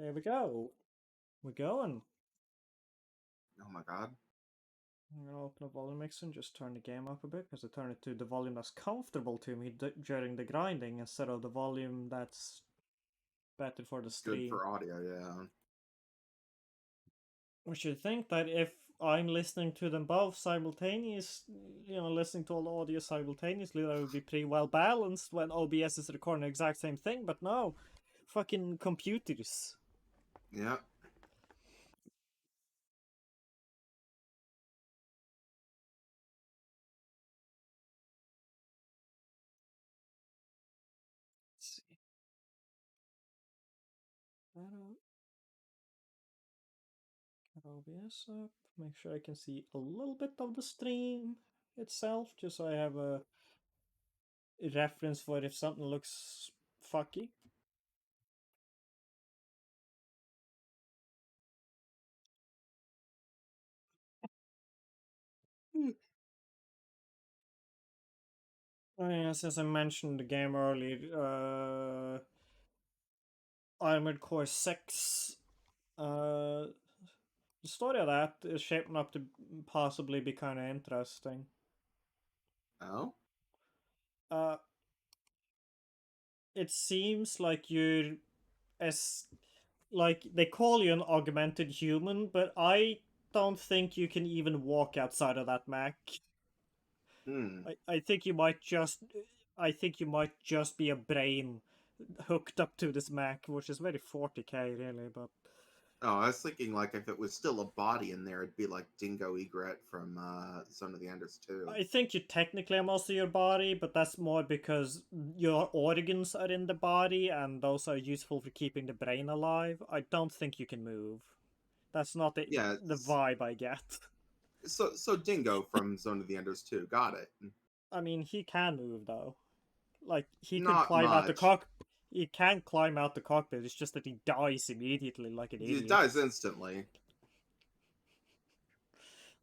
There we go. We're going. Oh my god. I'm gonna open up volume mixer and just turn the game up a bit because I turn it to the volume that's comfortable to me during the grinding instead of the volume that's better for the Good stream. for audio, yeah. Which you think that if I'm listening to them both simultaneous, listening to all the audio simultaneously, that would be pretty well balanced when OBS is recording the exact same thing, but no. Fucking computers. Yeah. Let's see. Get OBS up. Make sure I can see a little bit of the stream itself, just so I have a reference for if something looks fucky. Oh yeah, since I mentioned the game earlier, Armored Core 6, the story of that is shaping up to possibly be kind of interesting. Oh? Uh, it seems like you're as like they call you an augmented human, but I don't think you can even walk outside of that mech. Hmm. I think you might just be a brain hooked up to this mech, which is very 40k really, but Oh, I was thinking like if it was still a body in there, it'd be like Dingo Egret from Zone of the Enders 2. I think you technically are most of your body, but that's more because your organs are in the body and those are useful for keeping the brain alive. I don't think you can move. That's not Yeah, the vibe I get. so Dingo from Zone of the Enders 2. Got it. I mean, he can move though. Like he could Not climb out the much. He can climb out the cockpit. It's just that he dies immediately, like an It idiot. dies instantly.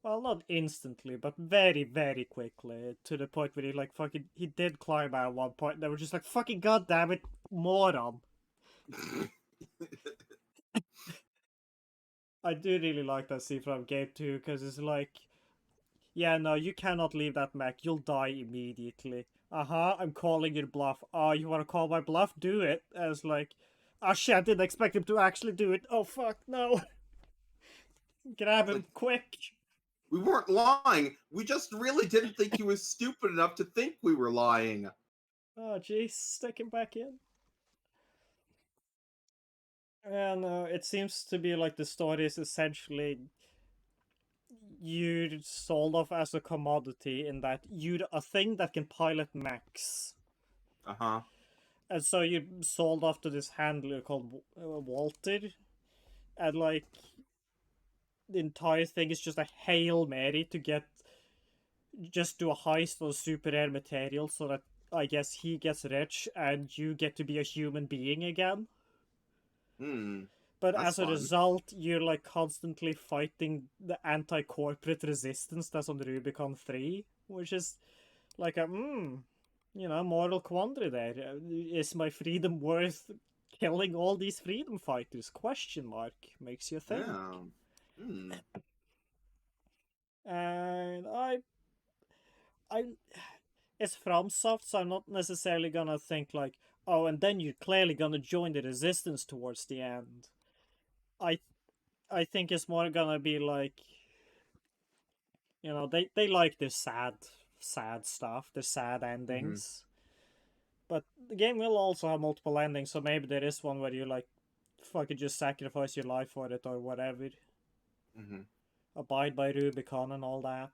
Well, not instantly, but very, very quickly. To the point where he did climb out at one point. And they were just like, fucking goddamn it, moron. I do really like that scene from Game 2 because it's like, yeah, no, you cannot leave that mech. You'll die immediately. I'm calling your bluff. Oh, you want to call my bluff? Do it. As like, oh shit, I didn't expect him to actually do it. Oh fuck, no. Grab him, Like, quick. we weren't lying. We just really didn't think he was stupid enough to think we were lying. Oh jeez, stick him back in. And it seems to be like the story is essentially you're sold off as a commodity in that you're a thing that can pilot mechs. Uh-huh. And so you're sold off to this handler called Walter. And like, the entire thing is just a Hail Mary to just do a heist on super rare material so that I guess he gets rich and you get to be a human being again. Hmm. But That's as a fun. result, you're like constantly fighting the anti-corporate resistance that's on Rubicon 3, which is like a moral quandary there. Is my freedom worth killing all these freedom fighters? Question mark. Makes you think. Yeah. Hmm. And I it's FromSoft, so I'm not necessarily gonna think like, oh, and then you're clearly gonna join the resistance towards the end. I I think it's more gonna be like, they like this sad stuff, the sad Mm-hmm. endings. But the game will also have multiple endings, so maybe there is one where you like fucking just sacrifice your life for it or whatever. Mm-hmm. Abide by Rubicon and all that.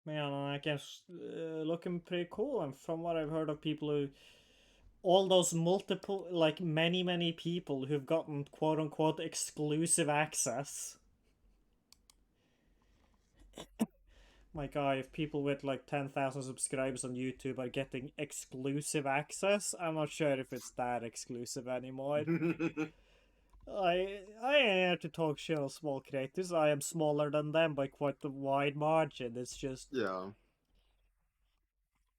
Man, I guess looking pretty cool. And from what I've heard of people who, all those multiple, like many people who've gotten quote unquote exclusive access. My guy, if people with like 10,000 subscribers on YouTube are getting exclusive access, I'm not sure if it's that exclusive anymore. I ain't here to talk shit on small creators. I am smaller than them by quite a wide margin. It's just Yeah.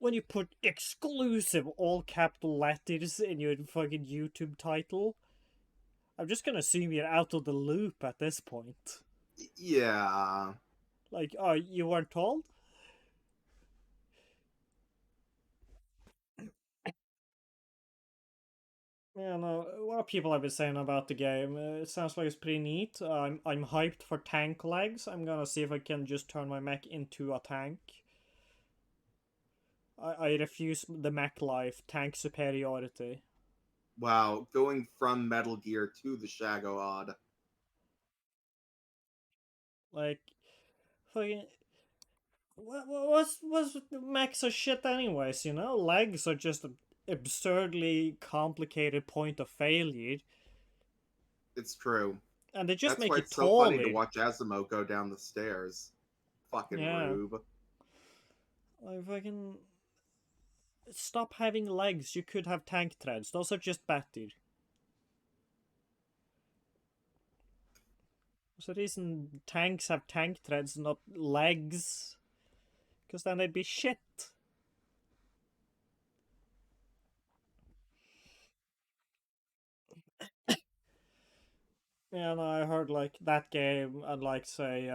when you put exclusive all capital letters in your fucking YouTube title, I'm just gonna assume you're out of the loop at this point. Yeah. Like, oh, you weren't told? Yeah, no, what people have been saying about the game, it sounds like it's pretty neat. I'm hyped for tank legs. I'm gonna see if I can just turn my mech into a tank. I refuse the mech life, tank superiority. Wow, going from Metal Gear to the Shagoad. Like, fucking, what's mechs are shit anyways, you know? Legs are just an absurdly complicated point of failure, It's true. and they just That's make why you it's so funny to taller. watch Asimo go down the stairs. Fucking Yeah, rube. like fucking stop having legs. You could have tank treads. Those are just better. There's a reason tanks have tank treads, not legs. Because then they'd be shit. Yeah, no, I heard like that game and like say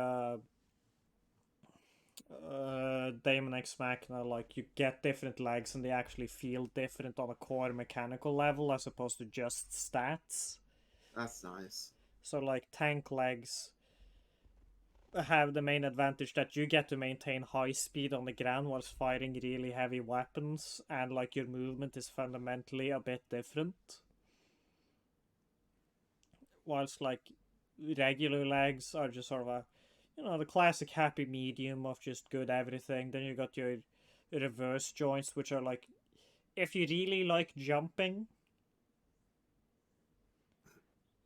Daemon X Machina, like you get different legs and they actually feel different on a core mechanical level as opposed to just stats. That's nice. So like tank legs have the main advantage that you get to maintain high speed on the ground whilst firing really heavy weapons, and like your movement is fundamentally a bit different. Whilst like regular legs are just sort of a, you know, the classic happy medium of just good everything. Then you got your reverse joints, which are like, if you really like jumping,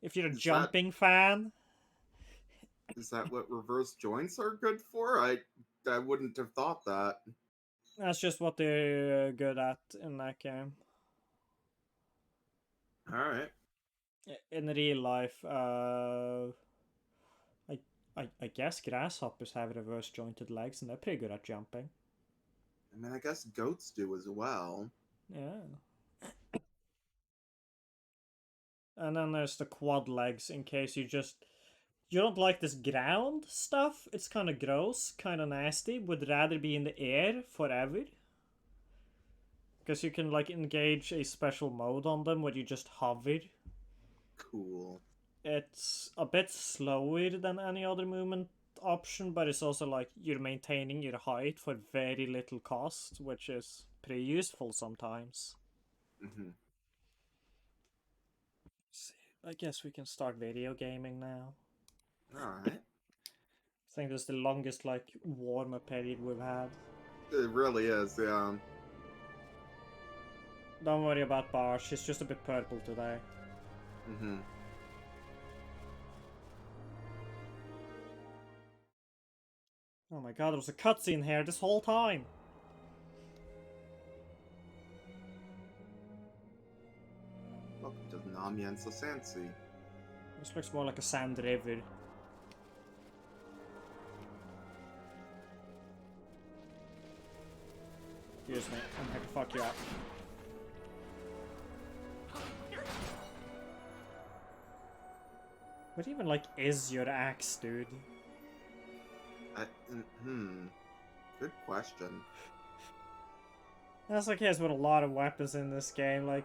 if you're a Is jumping fan, that what reverse joints are good for? I wouldn't have thought that. that's just what they're good at in that game. Alright. In real life, I guess grasshoppers have reverse jointed legs and they're pretty good at jumping. I mean, I guess goats do as well. Yeah. And then there's the quad legs in case you don't like this ground stuff. It's kind of gross, kind of nasty. Would rather be in the air forever. Because you can like engage a special mode on them where you just hover. Cool. It's a bit slower than any other movement option, but it's also like you're maintaining your height for very little cost, which is pretty useful sometimes. Hmm. I guess we can start video gaming now. Alright. I think this is the longest like warm-up period we've had. It really is, yeah. Don't worry about Bar, she's just a bit purple today. Hmm. Oh my god, there was a cutscene here this whole time! Welcome to the Namiensa Sansi. This looks more like a sand river. Excuse me, I'm here to fuck you up. What even like is your axe, dude? Good question. That's the case with a lot of weapons in this game, like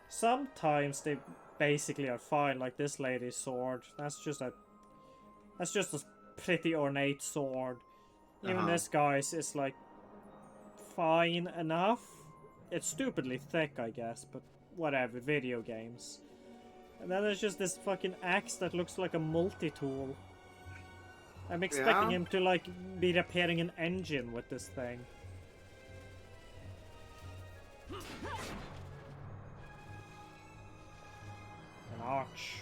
sometimes they basically are fine, like this lady's sword. That's just a pretty ornate sword. Even this guy's is like fine enough. It's stupidly thick, I guess, but whatever, video games. And then there's just this fucking axe that looks like a multi-tool. I'm expecting him to like be repairing an engine with this thing. An arch.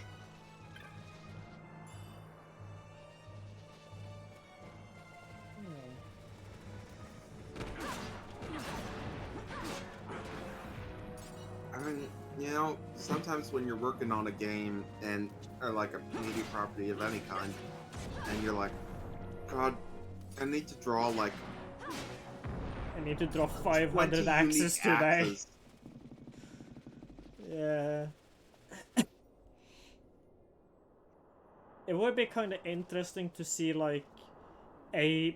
I mean, you know, sometimes when you're working on a game and or like a media property of any kind, and you're like, God, I need to draw like need to draw 20 500 axes unique today. axes. Yeah. It would be kind of interesting to see, like, a...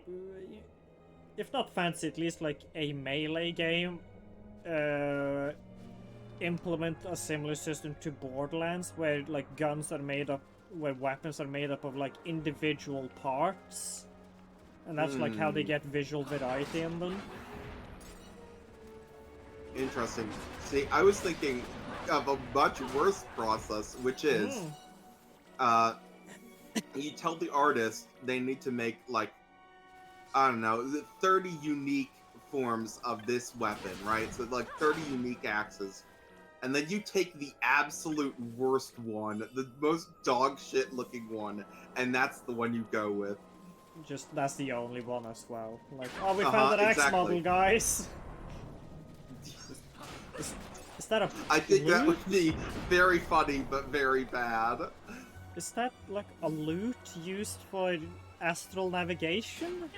if not fancy, at least, like, a melee game implement a similar system to Borderlands, where, like, guns are made up... where weapons are made up of, like, individual parts. And that's, like, how they get visual variety in them. Interesting. See, I was thinking of a much worse process, which is, you tell the artist they need to make, like, I don't know, 30 unique forms of this weapon, right? So, like, 30 unique axes. And then you take the absolute worst one, the most dog shit looking one, and that's the one you go with. Just, that's the only one as well. Like, oh, we found an axe model, guys! Is that a I think that loot? would be very funny, but very bad. Is that, like, a loot used for astral navigation?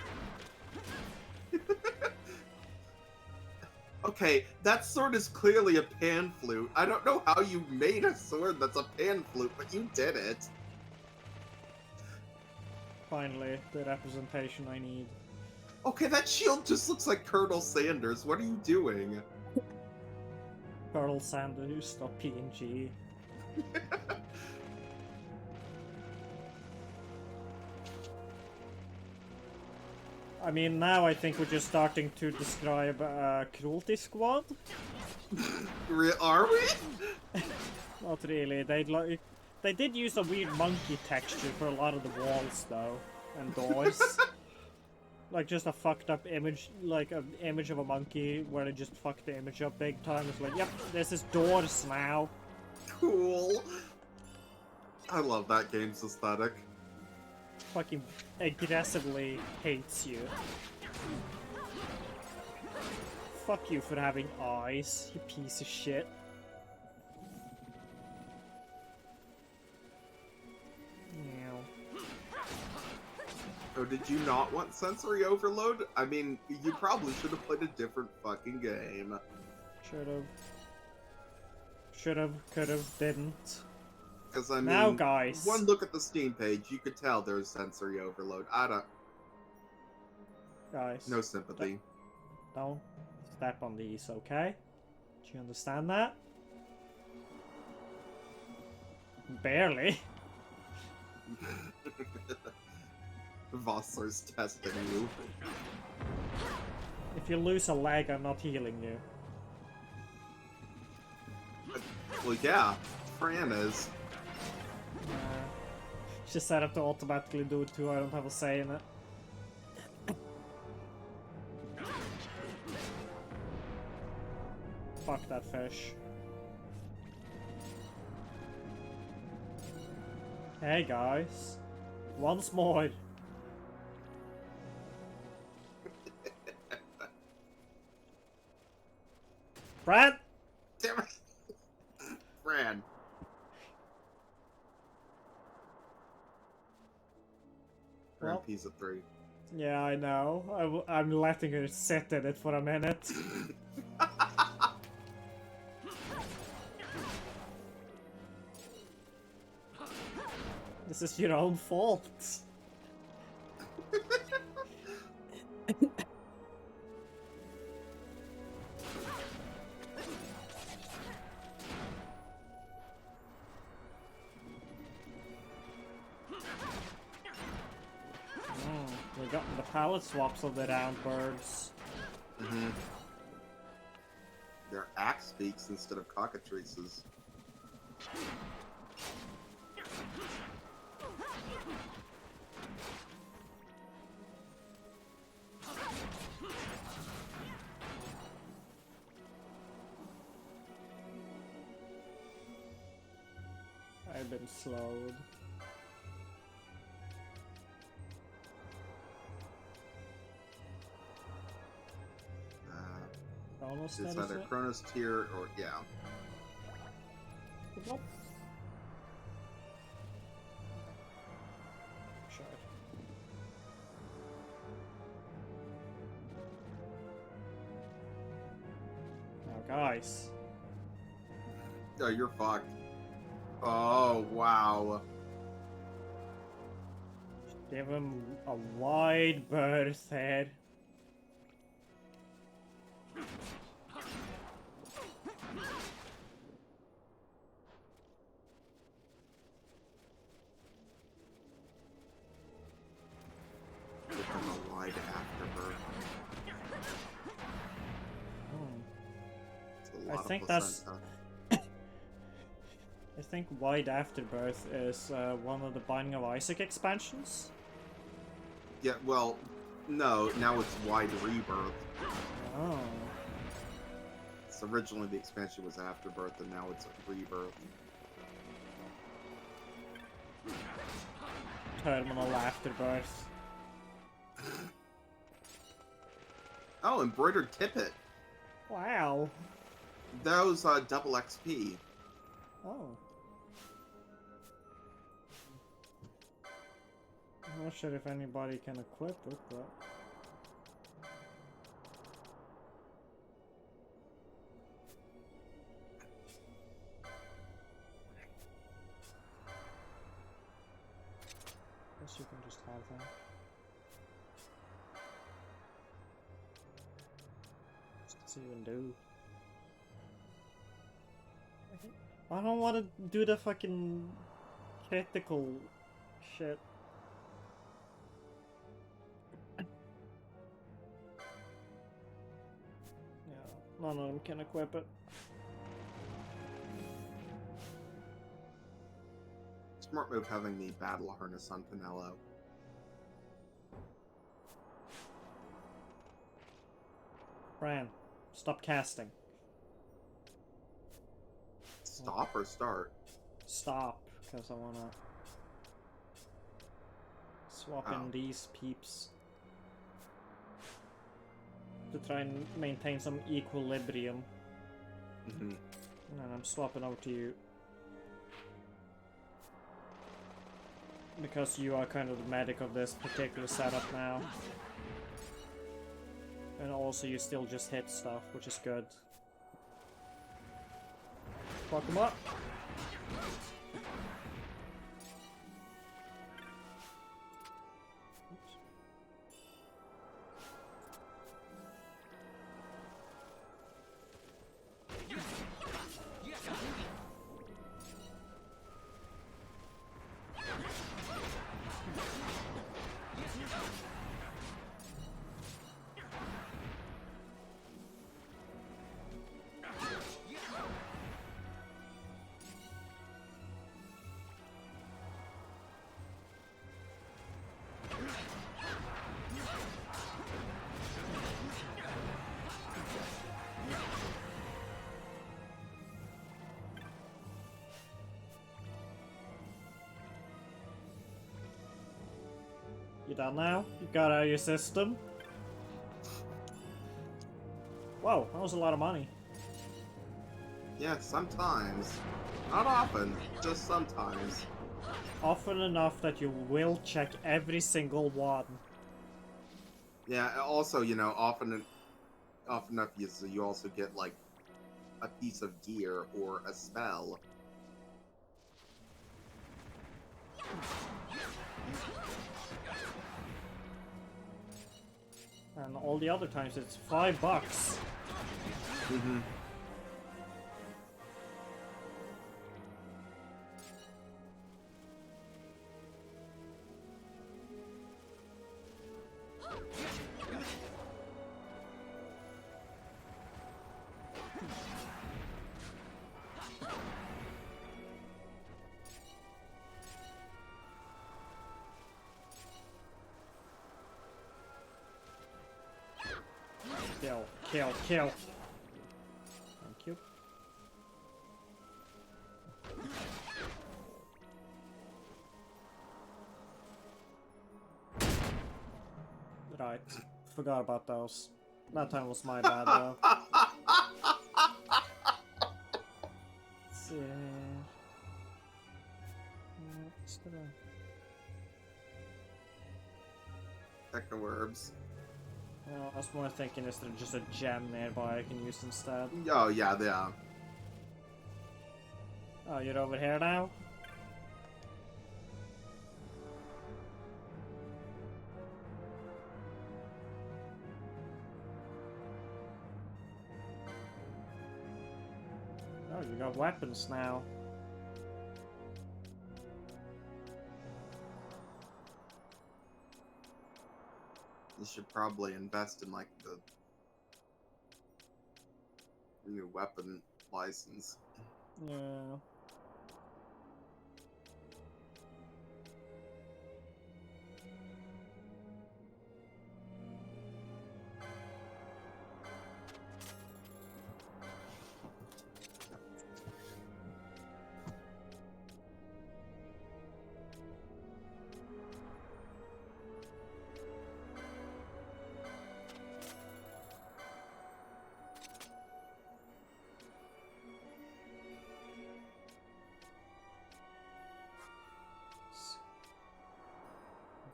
Okay, that sword is clearly a pan flute. I don't know how you made a sword that's a pan flute, but you did it. Finally, the representation I need. Okay, that shield just looks like Colonel Sanders. What are you doing? Colonel Sanders, not PNG. I mean, now I think we're just starting to describe Cruelty Squad. Are we? Not really. They did use a weird monkey texture for a lot of the walls, though, and doors. Like just a fucked up image, like an image of a monkey where they just fucked the image up big time. It's like, yep, this is doors now. Cool. I love that game's aesthetic. Fucking aggressively hates you. Fuck you for having eyes, you piece of shit. Oh, did you not want sensory overload? I mean, you probably should have played a different fucking game. Should've. Should've, could've, didn't. Because, I mean, now, guys. One look at the Steam page, you could tell there's sensory overload. I don't... Guys. No sympathy. Don't step on these, okay? Do you understand that? Barely. Vossler's testing you. If you lose a leg, I'm not healing you. Well, yeah, Fran is. She's set up to automatically do it too, I don't have a say in it. Fuck that fish. Hey guys. Once more. Brad! Damn it! Fran. Fran P's a 3. Yeah, I know. I'm letting her sit in it for a minute. This is your own fault. We got the palette swaps of the round birds. Mm-hmm. They're axe beaks instead of cockatrices. I've been slowed. Chronos It's status either it? Chronos tier or yeah. Nope. Sure. guys. Oh, you're fucked. Oh, wow. Give him a wide berth here. Give them a wide afterbirth. Hmm. It's a lot I of think that's- placenta. I think Wide Afterbirth is one of the Binding of Isaac expansions. Yeah, well, no, now it's wide rebirth. Oh. So originally the expansion was afterbirth, and now it's rebirth. Terminal Afterbirth. Oh, embroidered tippet. Wow. That was double XP. Oh. I'm not sure if anybody can equip it, but... Guess you can just have them. What does it even do? I don't want to do the fucking critical shit. Yeah, none of them can equip it. Smart move having the battle harness on Pinello. Fran, stop casting. Stop or start? Stop, because I wanna swap in Oh. these peeps to try and maintain some equilibrium. Mm-hmm. And then I'm swapping over to you because you are kind of the medic of this particular setup now. And also you still just hit stuff, which is good. Fuck them up! Oops. You done now? You got out of your system? Whoa, that was a lot of money. Yeah, sometimes. Not often, just sometimes. Often enough that you will check every single one. Yeah, also, you know, often enough you also get, like, a piece of gear or a spell. And all the other times it's $5. Mm-hmm. Kill, kill, kill. Thank you. Right, forgot about those. That time was my bad though. Let's see. What's the... Echo herbs. I was more thinking, is there just a gem nearby I can use instead? Oh yeah, yeah. Oh, you're over here now? Oh, you got weapons now. You should probably invest in like the new weapon license. Yeah.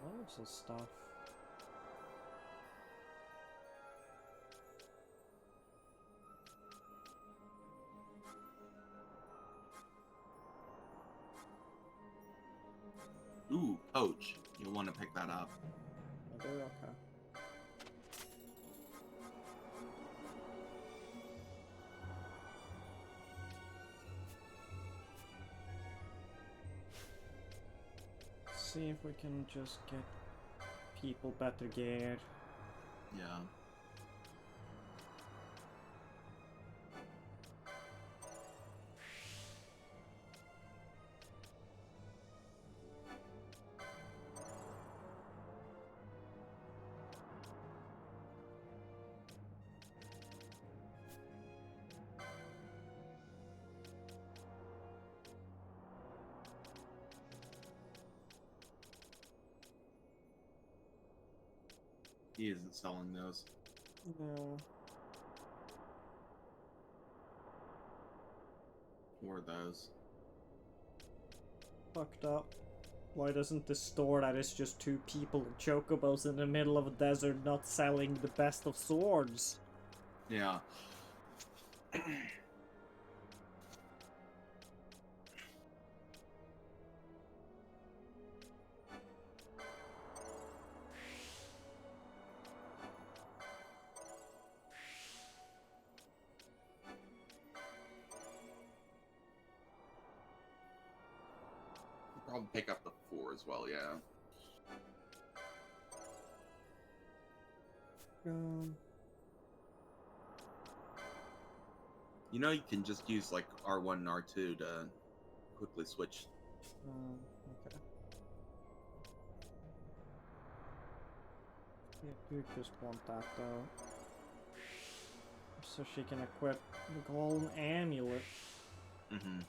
Loads of stuff. Ooh, coach. You'll want to pick that up. I do? Okay. See if we can just get people better gear. Yeah. He isn't selling those. No. Or those. Fucked up. Why doesn't the store that is just two people and chocobos in the middle of a desert not selling the best of swords? Yeah. Probably pick up the 4 as well, yeah. You know, you can just use like R1 and R2 to quickly switch. Okay. Yeah, you just want that though. So she can equip the golden amulet. Mm-hmm.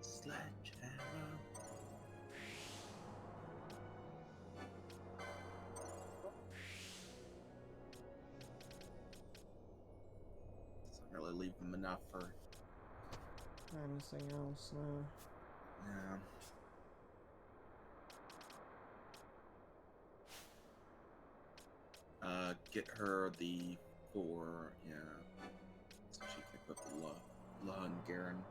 Sledgehammer. Doesn't really leave them enough for. Anything else now? Yeah. Get her the 4, yeah. So she can equip the La and Garen.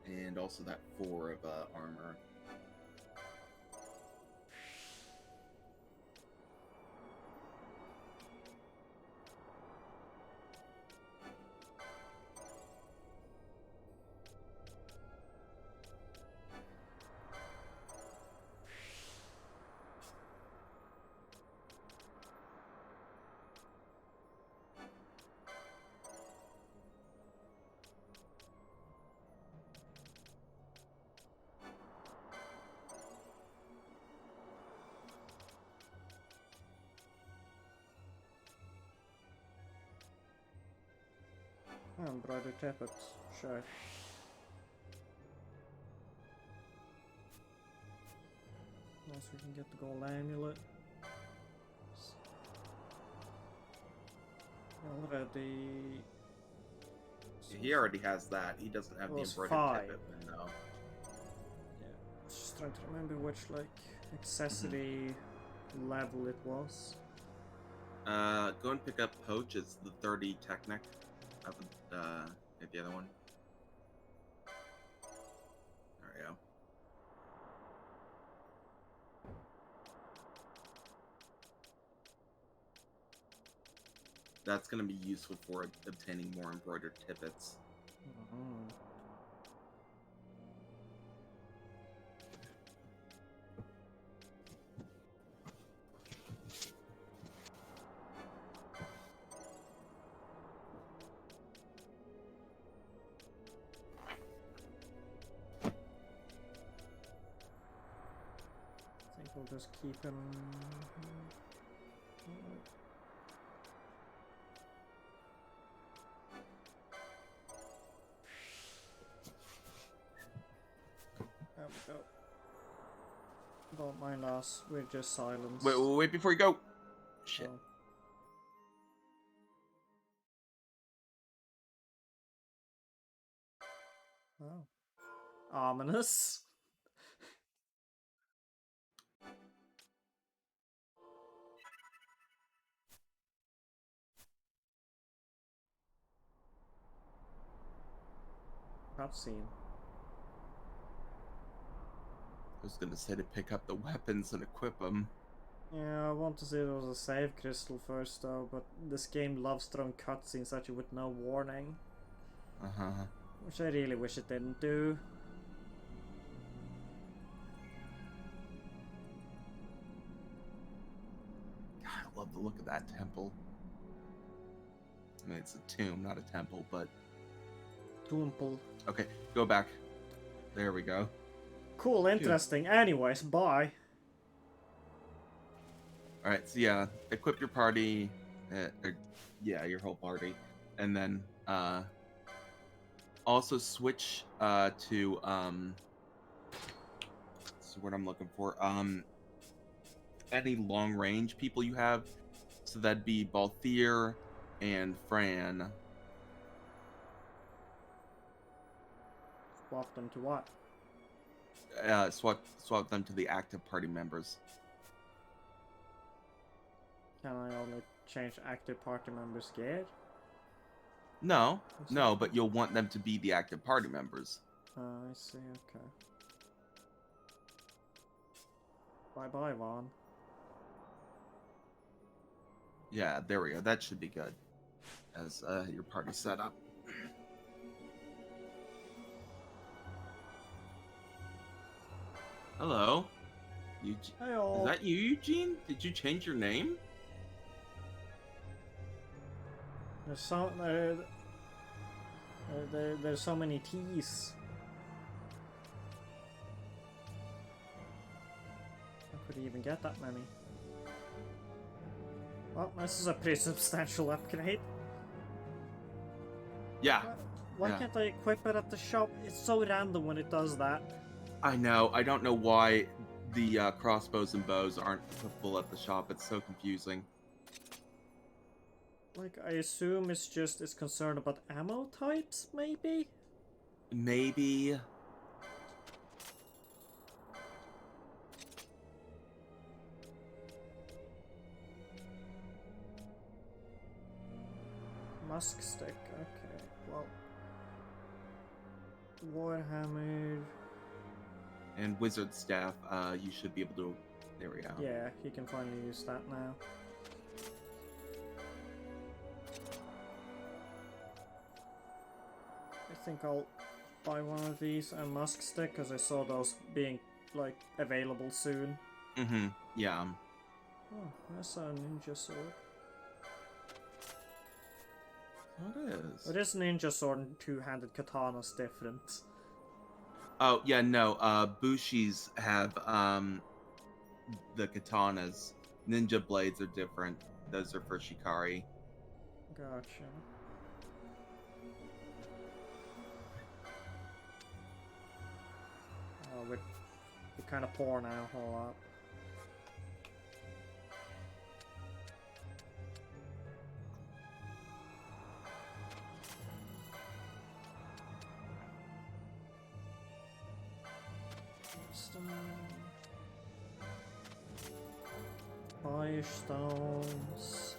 And also that 4 of armor. Embroidered tippet, sure. Also, we can get the gold amulet. Already. He already has that. He doesn't have the Was embroidered 5. tippet one, though. Yeah, just trying to remember which like accessory level it was. Go and pick up Poach. It's the 30 Technic. I would get the other one. There we go. That's gonna be useful for obtaining more embroidered tippets. Mhm. I think we'll just keep him. There we go. Don't mind us, we're just silenced. Wait before you go. Shit. Oh. Ominous. Cutscene. I was gonna say to pick up the weapons and equip them. Yeah, I want to see there was a save crystal first though, but this game loves throwing cutscenes at you with no warning. Uh-huh. Which I really wish it didn't do. God, I love the look of that temple. I mean, it's a tomb, not a temple, but... Toomple. Okay, go back. There we go. Cool, interesting. Anyways, bye. Alright, so yeah, equip your party. Yeah, your whole party. And then, also switch, to, that's what I'm looking for. Any long range people you have. So that'd be Balthier and Fran. Swap them to what? Swap them to the active party members. Can I only change active party members gear? No, but you'll want them to be the active party members. I see, okay. Bye-bye, Vaughn. Yeah, there we go. That should be good. As your party set up. Hello. Hey-o. Is that you, Eugene? Did you change your name? There's so many T's. How could he even get that many? Well, this is a pretty substantial upgrade. Yeah. Why Yeah. can't I equip it at the shop? It's so random when it does that. I know. I don't know why the crossbows and bows aren't equipable at the shop. It's so confusing. Like, I assume it's concerned about ammo types, maybe? Maybe. Musk stick, okay, well. Warhammer. And wizard staff, you should be able to... There we go. Yeah, he can finally use that now. I think I'll buy one of these and Musk stick, because I saw those being, like, available soon. Mm-hmm. Yeah. Oh, that's a ninja sword. What is? But this ninja sword and two-handed katana's different. Oh, yeah, no. Bushis have, the katanas. Ninja blades are different. Those are for Shikari. Gotcha. Well, we're kind of poor now, a lot. Fire stones,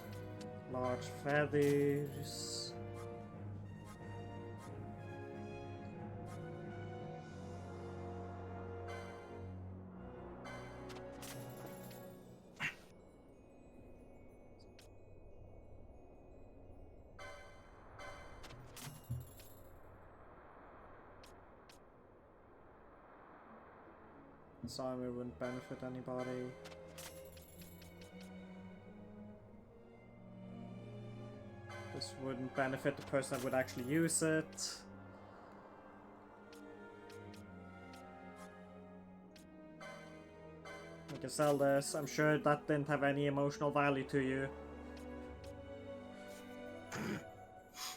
large feathers. Sorry, it wouldn't benefit anybody. This wouldn't benefit the person that would actually use it. We can sell this. I'm sure that didn't have any emotional value to you.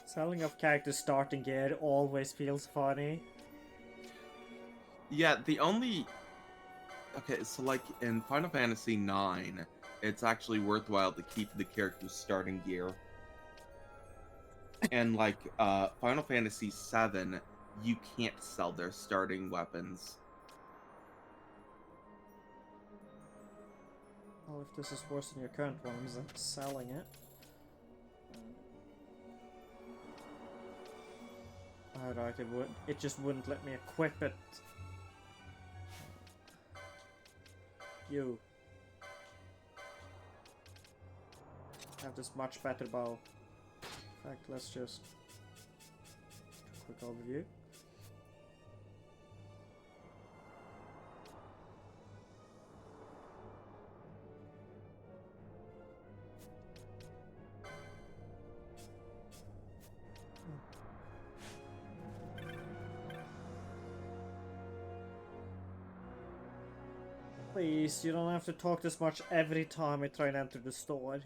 Selling off characters starting gear always feels funny. Yeah, the only... Okay, so like in Final Fantasy IX, it's actually worthwhile to keep the character's starting gear. And like Final Fantasy VII, you can't sell their starting weapons. Well, if this is worse than your current ones, then selling it. Alright, it just wouldn't let me equip it. You have this much better bow. In fact, let's just quick overview. Please, you don't have to talk this much every time I try and enter the store.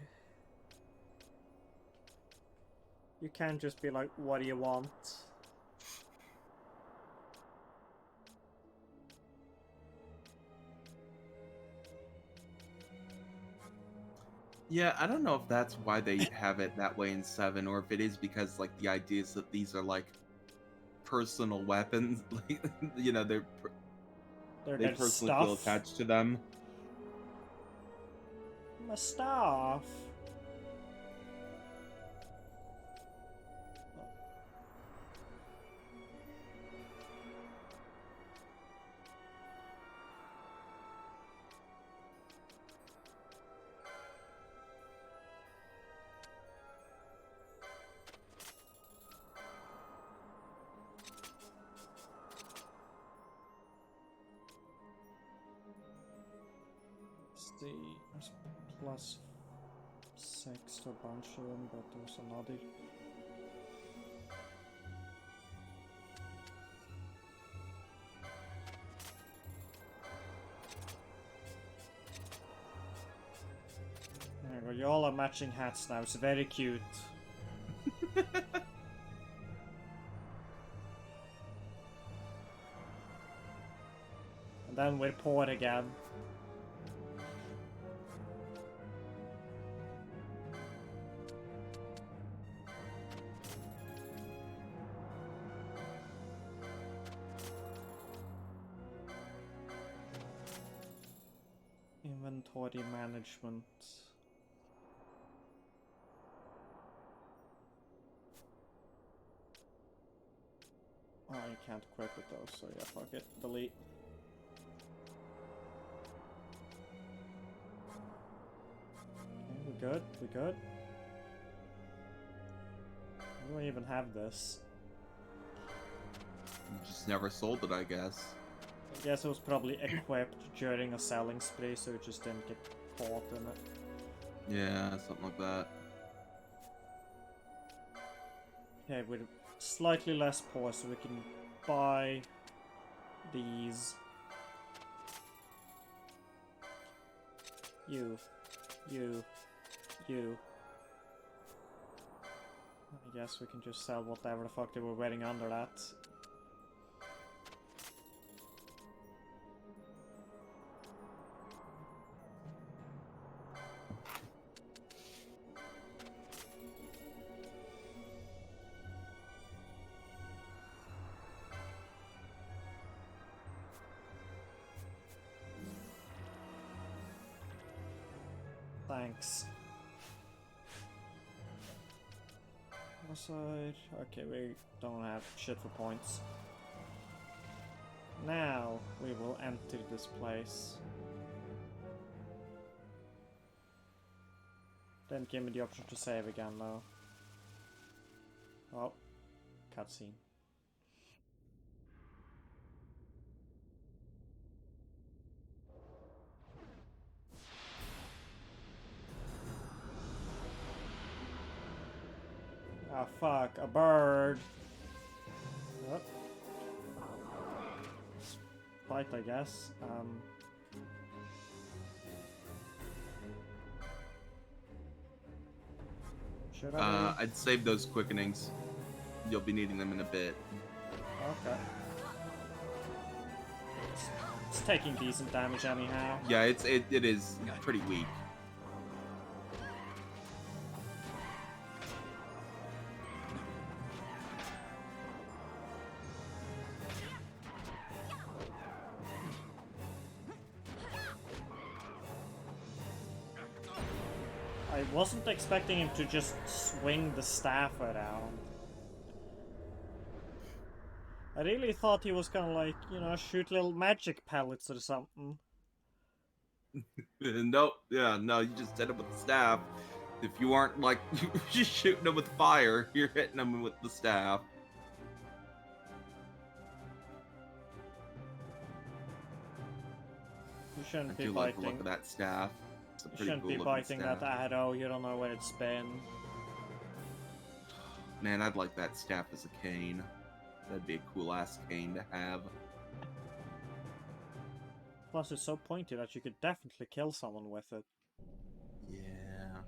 You can't just be like, what do you want? Yeah, I don't know if that's why they have it that way in 7, or if it is because like the idea is that these are like personal weapons, like you know, they personally feel attached to them. My staff. See, there's +6 to a bunch of them, but there's another. There you go, you all are matching hats now, it's very cute. And then we're poor again. Inventory management. Oh, you can't equip it though, so yeah, fuck it. Delete. Okay, we good? We good? I don't even have this. You just never sold it, I guess. I guess it was probably equipped during a selling spree, so it just didn't get caught in it. Yeah, something like that. Okay, we're slightly less poor, so we can buy these. You. I guess we can just sell whatever the fuck they were wearing under that. Thanks. Side. Okay, we don't have shit for points. Now we will enter this place. Then give me the option to save again though. Oh, cutscene. Ah, fuck, a bird. What? Fight, I guess. Should I? I'd save those quickenings. You'll be needing them in a bit. Okay. It's taking decent damage anyhow. Yeah, it is pretty weak. I wasn't expecting him to just swing the staff around. I really thought he was gonna, like, you know, shoot little magic pellets or something. Nope. Yeah, no, you just hit him with the staff. If you aren't, like, just shooting him with fire, you're hitting him with the staff. You shouldn't I be do like the biting. look of that staff. It's a You pretty shouldn't cool be looking biting that staff. arrow, you don't know where it's been. Man, I'd like that staff as a cane. That'd be a cool ass cane to have. Plus it's so pointy that you could definitely kill someone with it. Yeah.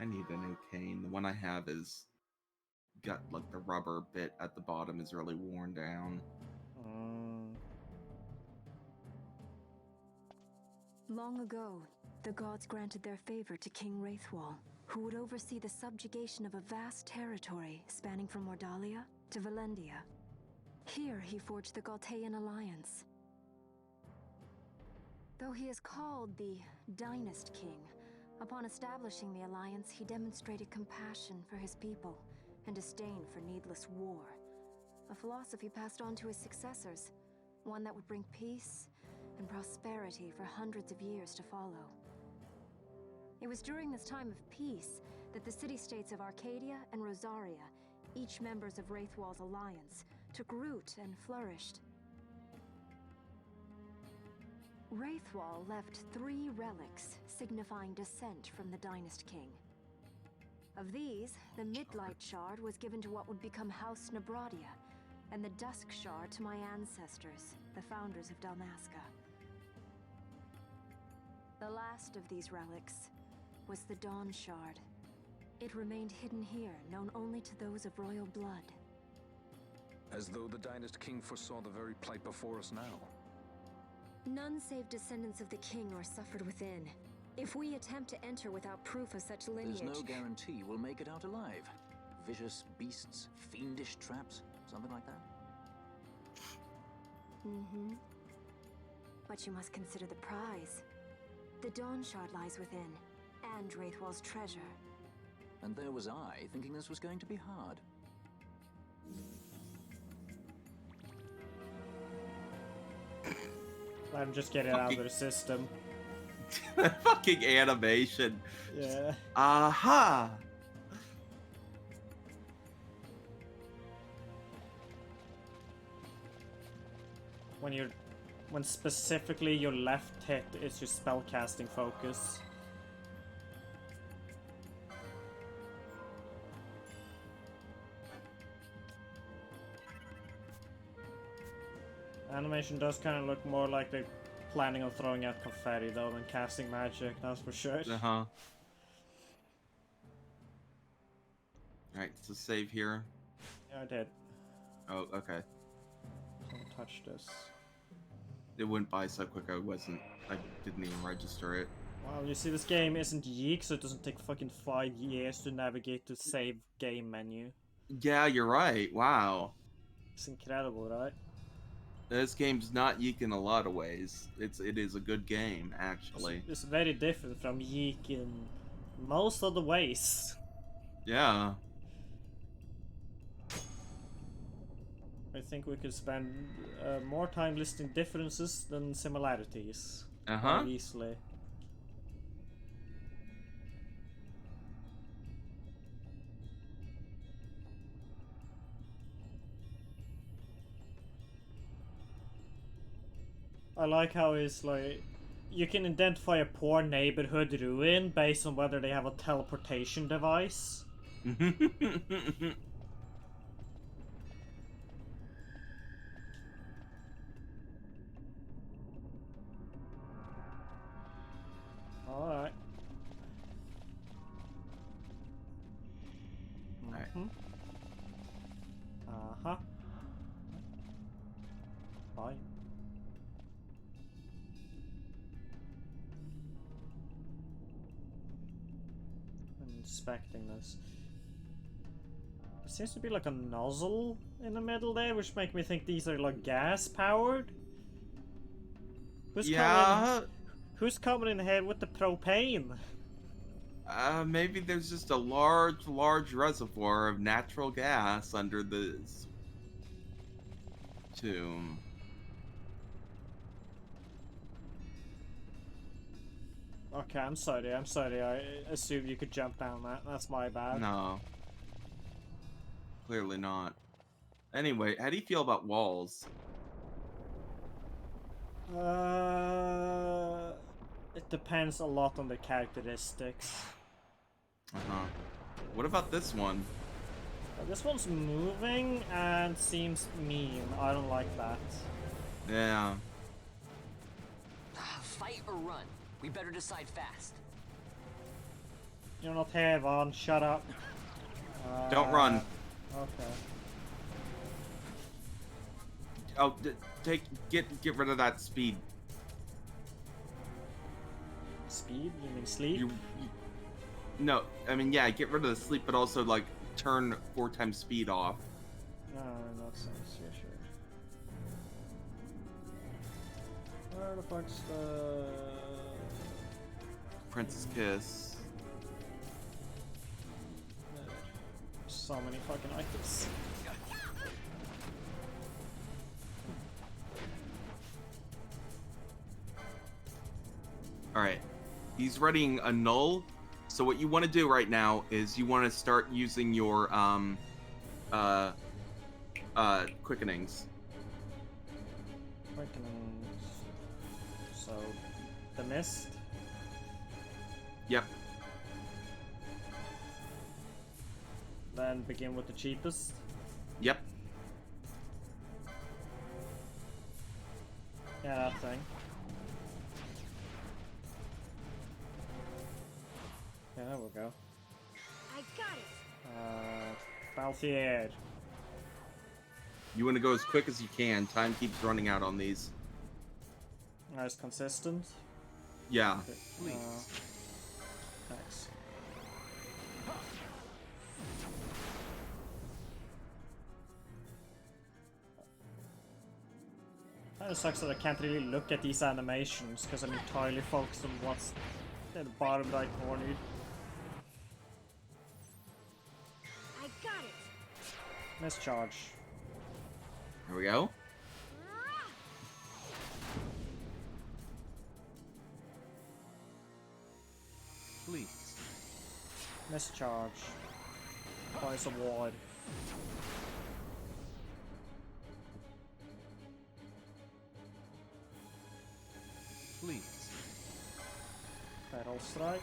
I need a new cane. The one I have is got like the rubber bit at the bottom is really worn down. Long ago, the gods granted their favor to King Wraithwall, who would oversee the subjugation of a vast territory spanning from Mordalia to Valendia. Here he forged the Galtean Alliance. Though he is called the Dynast King, upon establishing the alliance he demonstrated compassion for his people and disdain for needless war. A philosophy passed on to his successors, one that would bring peace and prosperity for hundreds of years to follow. It was during this time of peace that the city-states of Arcadia and Rosaria, each members of Wraithwall's alliance, took root and flourished. Wraithwall left 3 relics signifying descent from the Dynast King. Of these, the Midlight Shard was given to what would become House Nabradia, and the Dusk Shard to my ancestors, the founders of Dalmasca. The last of these relics was the Dawn Shard. It remained hidden here, known only to those of royal blood. As though the Dynast King foresaw the very plight before us now. None save descendants of the king are suffered within. If we attempt to enter without proof of such lineage... There's no guarantee we'll make it out alive. Vicious beasts, fiendish traps, something like that. Mm-hmm. But you must consider the prize. The Dawn Shard lies within, and Wraithwall's treasure. And there was I, thinking this was going to be hard. Let him just get it out of their system. Fucking animation. Yeah. Aha! When specifically your left hit is your spellcasting focus. Animation does kind of look more like they're planning on throwing out confetti though than casting magic, that's for sure. Uh-huh. Alright, so save here. Yeah, I did. Oh, okay. Don't touch this. It went by so quick I didn't even register it. Well, you see this game isn't Yeek, so it doesn't take fucking 5 years to navigate the save game menu. Yeah, you're right. Wow. It's incredible, right? This game's not Yeek in a lot of ways. It is a good game, actually. It's very different from Yeek in most of the ways. Yeah. I think we could spend more time listing differences than similarities. Uh-huh. Easily. I like how it's like you can identify a poor neighborhood ruin based on whether they have a teleportation device. Alright. Alright. Uh-huh. Bye. I'm inspecting this. There seems to be like a nozzle in the middle there, which make me think these are like gas powered. Who's coming in here with the propane? Maybe there's just a large reservoir of natural gas under this tomb. Okay, I'm sorry. I assumed you could jump down that. That's my bad. No. Clearly not. Anyway, how do you feel about walls? It depends a lot on the characteristics. Uh-huh. What about this one? This one's moving and seems mean. I don't like that. Yeah. Fight or run? We better decide fast. You're not here, Vaughn. Shut up. Don't run. Okay. Oh, get rid of that speed. Speed? You mean sleep? No, I mean, yeah, get rid of the sleep, but also, like, turn 4 times speed off. No, that sense. Yeah, sure. Where the fuck's the... Princess Kiss. So many fucking items. Alright. He's readying a null. So what you want to do right now is you want to start using your, quickenings. Quickenings. So, the mist. Yep. Then begin with the cheapest. Yep. Yeah, that thing. Yeah, there we go. I got it. Balthier. You want to go as quick as you can. Time keeps running out on these. Nice, consistent. Yeah. Okay. Thanks. Kinda sucks that I can't really look at these animations because I'm entirely focused on what's in the bottom right corner. I got it. Mischarge. Here we go. Please. Mischarge. Price award. Please. Battle strike.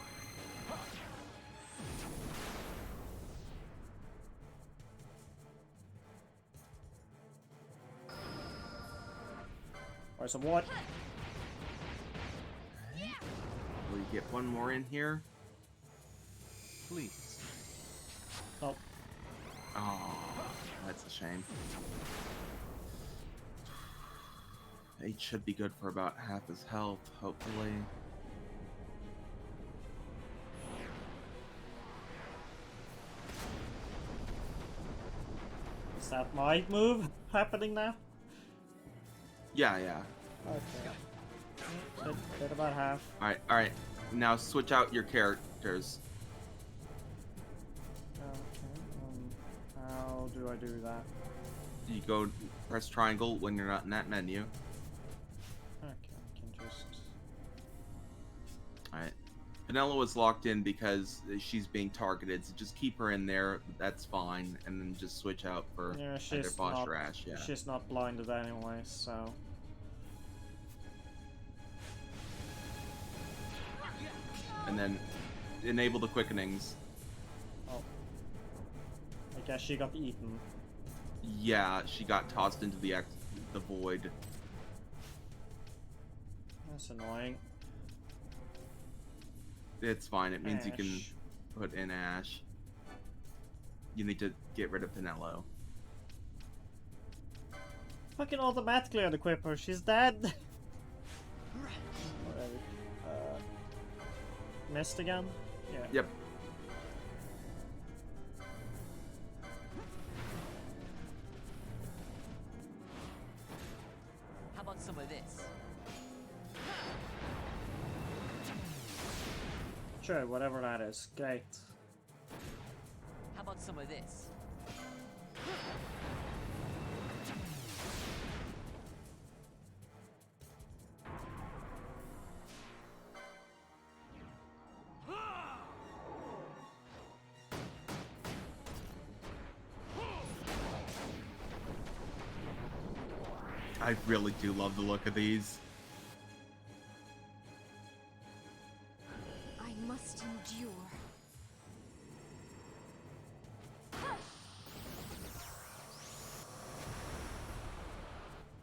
Price award. Will you get one more in here? Please. Oh. Oh, that's a shame. 8 should be good for about half his health, hopefully. Is that my move happening now? Yeah, yeah. Okay. Bit about half. All right. Now switch out your characters. Okay. How do I do that? You go press triangle when you're not in that menu. Okay, I can just. All right. Vanilla was locked in because she's being targeted, so just keep her in there. That's fine, and then just switch out for Yeah, either she's Bosch not. or Ash. Yeah. She's not blinded anyway, so. And then enable the quickenings. Oh. I guess she got eaten. Yeah, she got tossed into the void. That's annoying. It's fine. It means you can Ash. put in Ash. You need to get rid of Pinello. Fucking automatically unequip her. She's dead. Whatever. Missed again? Yeah. Yep. How about some of this? Sure, whatever that is. Great. How about some of this? I really do love the look of these. I must endure.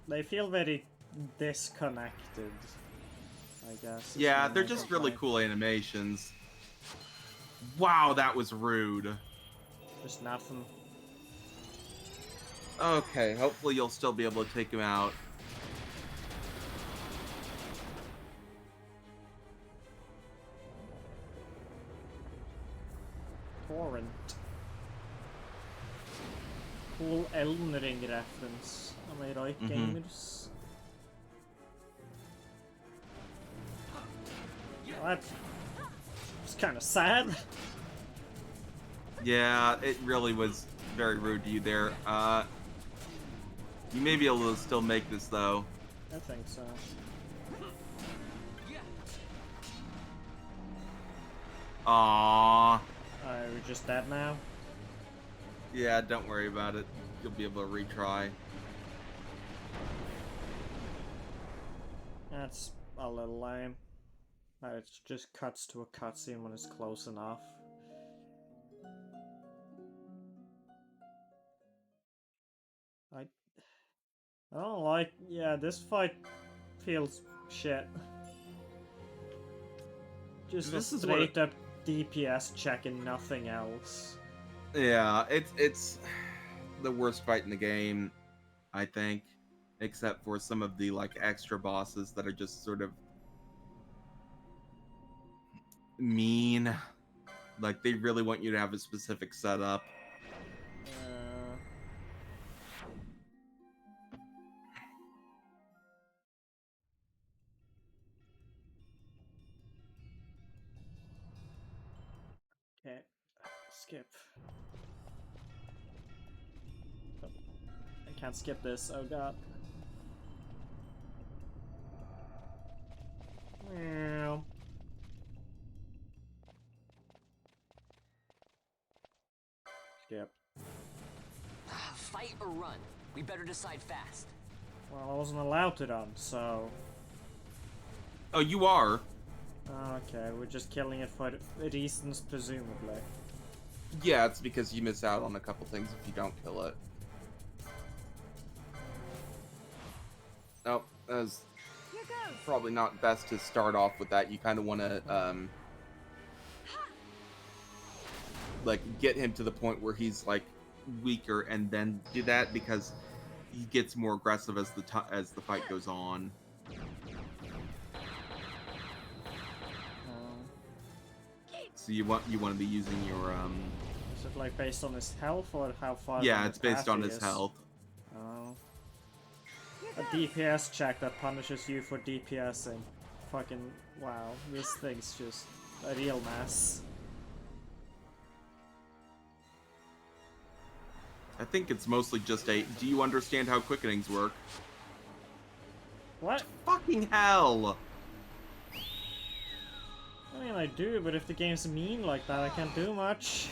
They feel very disconnected, I guess. is Yeah, the they're main just really complaint. cool animations. Wow, that was rude. Just nothing. Okay, hopefully you'll still be able to take him out. Torrent. Cool Elden Ring reference. Am I right, gamers? Well, that's kind of sad. Yeah, it really was very rude to you there. You may be able to still make this though. I think so. Aww. We're just dead now. Yeah, don't worry about it. You'll be able to retry. That's a little lame. It just cuts to a cutscene when it's close enough. I don't like. Yeah, this fight feels shit. Just This a is what straight up DPS check and nothing else. Yeah, it's the worst fight in the game, I think, except for some of the like extra bosses that are just sort of mean. Like they really want you to have a specific setup. Okay, skip. Oh, I can't skip this. Oh god. Meow. Skip. Fight or run? We better decide fast. Well, I wasn't allowed to run, so. Oh, you are? Okay, we're just killing it for reasons, presumably. Yeah, it's because you miss out on a couple things if you don't kill it. Nope, that was probably not best to start off with that. You kind of want to, like, get him to the point where he's, like, weaker and then do that, because he gets more aggressive as the fight goes on. So you want to be using your Is it like based on his health or how far? yeah, down it's the based path on he his is? health. Oh. A DPS check that punishes you for DPSing. Fucking wow, this thing's just a real mess. I think it's mostly just a, do you understand how quickenings work? What? Fucking hell! I mean, I do, but if the game's mean like that, I can't do much.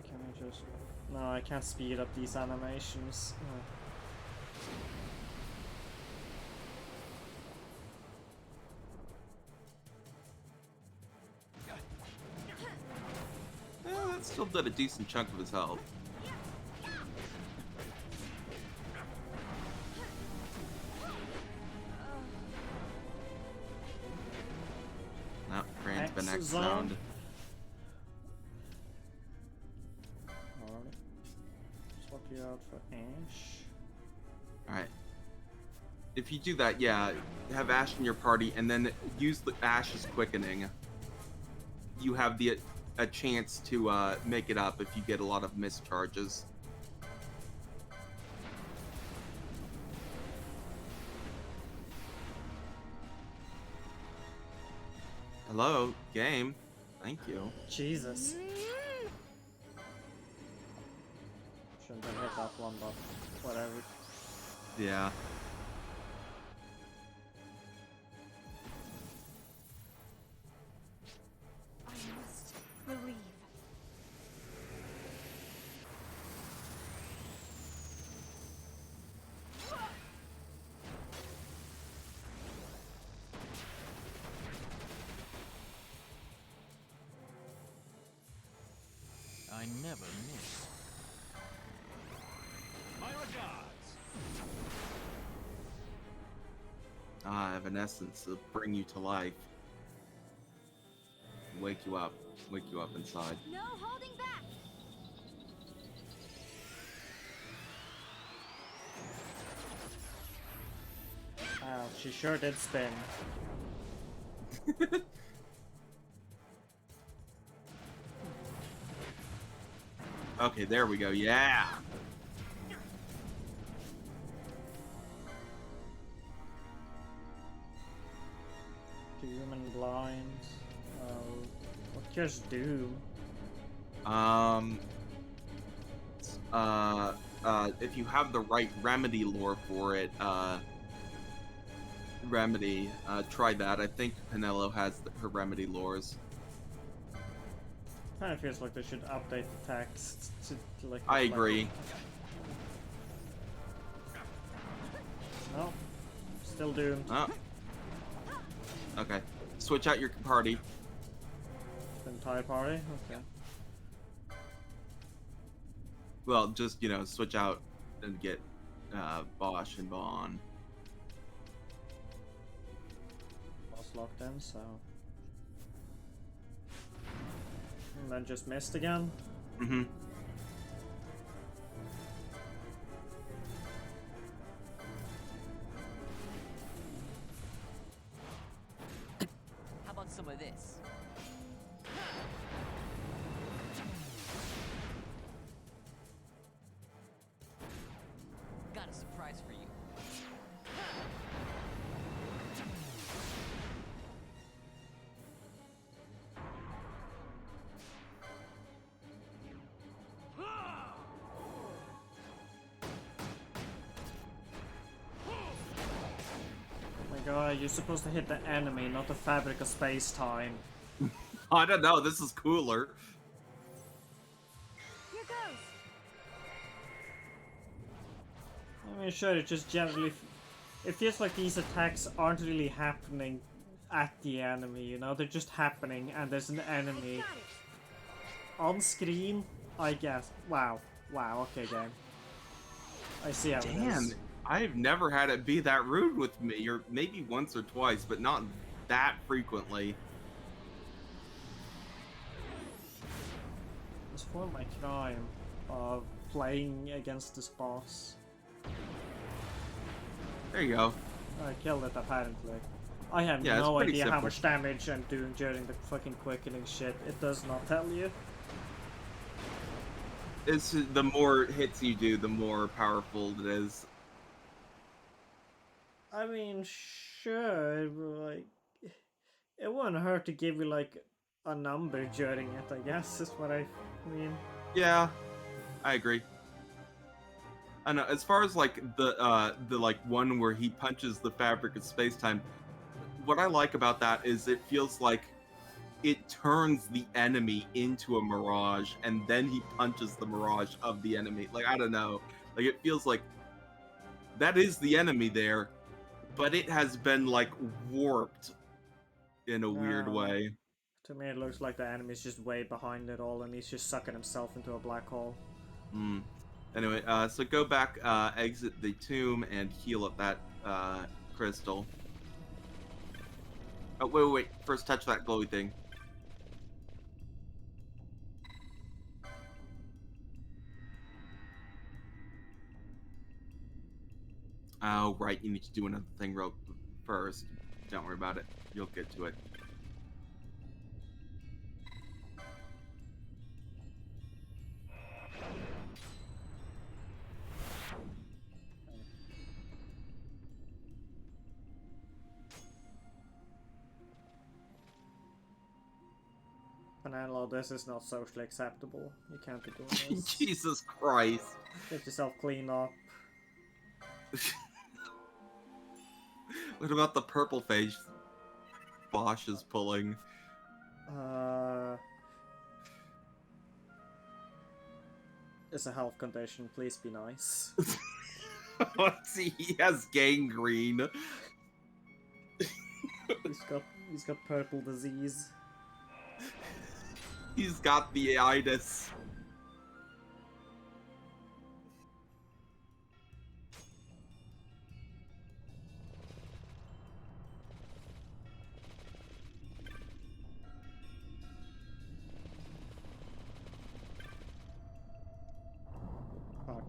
Can I just... No, I can't speed up these animations. That still did a decent chunk of his health. No, Fran's been X-zoned. Alright. Swap you out for Ash. Alright. If you do that, yeah, have Ash in your party and then use the Ash's quickening. You have a chance to make it up if you get a lot of mischarges. Hello, game. Thank you. Jesus. Shouldn't have hit that one, but whatever. Yeah. I must believe. I never miss. My regards. Ah, Evanescence will bring you to life. Wake you up inside. No holding back. Wow, she sure did spin. Okay, there we go. Yeah. Doom and blind. What cures Doom? If you have the right remedy lore for it, remedy, try that. I think Penelo has her remedy lores. Kind of feels like they should update the text to like. I agree. No, still Doom. Oh. Okay. Switch out your party. The entire party. Okay. Well, just, you know, switch out and get Bosch and Vaughn. Was locked in, so. And then just missed again. Mm-hmm. How about some of this? Got a surprise for you. Oh my god, you're supposed to hit the enemy, not the fabric of space-time. I don't know. This is cooler. Here goes. I mean, sure, it just generally... It feels like these attacks aren't really happening at the enemy, you know? They're just happening, and there's an enemy Got it. on screen, I guess. Wow. Wow, okay, game. I see how it Damn, is. I've never had it be that rude with me, or maybe once or twice, but not that frequently. It's for my crime of playing against this boss. There you go. I killed it, apparently. I have Yeah, it's no pretty idea how simple. much damage I'm doing during the fucking quickening shit. It does not tell you. It's the more hits you do, the more powerful it is. I mean, sure, but, like, it wouldn't hurt to give you like a number during it, I guess, is what I mean. Yeah, I agree. I know. As far as like the like one where he punches the fabric of space time, what I like about that is it feels like it turns the enemy into a mirage, and then he punches the mirage of the enemy. Like, I don't know. Like, it feels like that is the enemy there, but it has been like warped in a weird No. way. To me, it looks like the enemy's just way behind it all, and he's just sucking himself into a black hole. Hmm. Anyway, so go back, exit the tomb, and heal up that crystal. Oh, wait. First touch that glowy thing. Oh, right, you need to do another thing real first. Don't worry about it. You'll get to it. Fernando, this is not socially acceptable. You can't be doing this. Jesus Christ. Get yourself cleaned up. What about the purple face Bosch is pulling? It's a health condition, please be nice. Let's see, he has gangrene. He's got purple disease. He's got the itis. Ouch.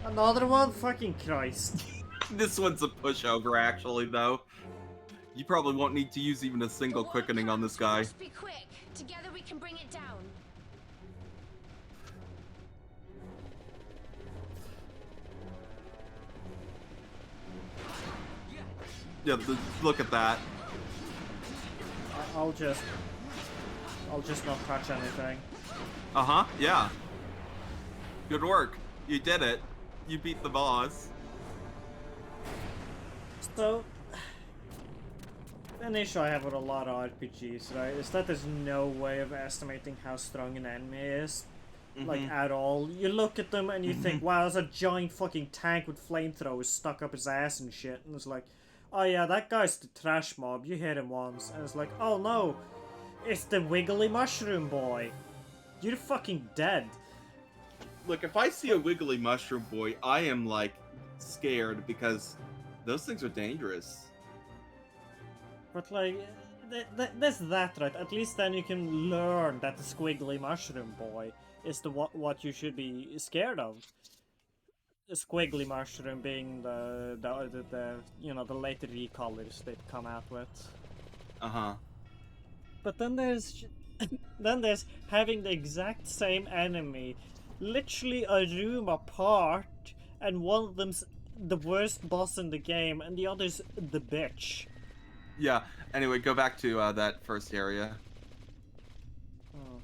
Another one? Fucking Christ. This one's a pushover, actually, though. You probably won't need to use even a single quickening on this guy. Just be quick. Together we can bring it down. Yeah, look at that. I'll just not touch anything. Uh-huh, yeah. Good work. You did it. You beat the boss. So, an issue I have with a lot of RPGs, right, is that there's no way of estimating how strong an enemy is. Like, at all. You look at them and you think, wow, there's a giant fucking tank with flamethrowers stuck up his ass and shit. And it's like, oh yeah, that guy's the trash mob. You hit him once. And it's like, oh no, it's the wiggly mushroom boy. You're fucking dead. Look, if I see a wiggly mushroom boy, I am, like, scared because those things are dangerous. But like, there's that, right? At least then you can learn that the squiggly mushroom boy is the what you should be scared of. The squiggly mushroom being the you know, the later recolors they've come out with. Uh-huh. But then there's having the exact same enemy, literally a room apart, and one of them's the worst boss in the game, and the other's the bitch. Yeah, anyway, go back to that first area. Oh.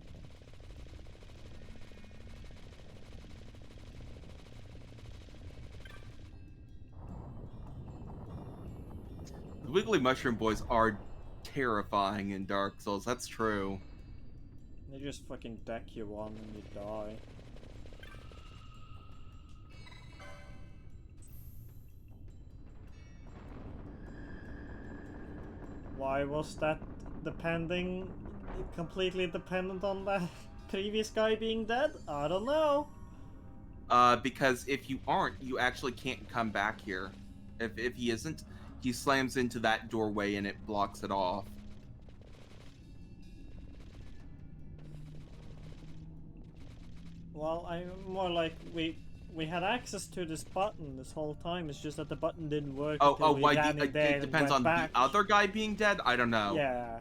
The wiggly mushroom boys are terrifying in Dark Souls, that's true. They just fucking deck you one and you die. Why was that completely dependent on the previous guy being dead? I don't know. Because if you aren't, you actually can't come back here. If he isn't, he slams into that doorway and it blocks it off. Well, I'm more like we we had access to this button this whole time. It's just that the button didn't work. Oh, until oh, we why? ran in there It and depends went on back. the other guy being dead. I don't know. Yeah.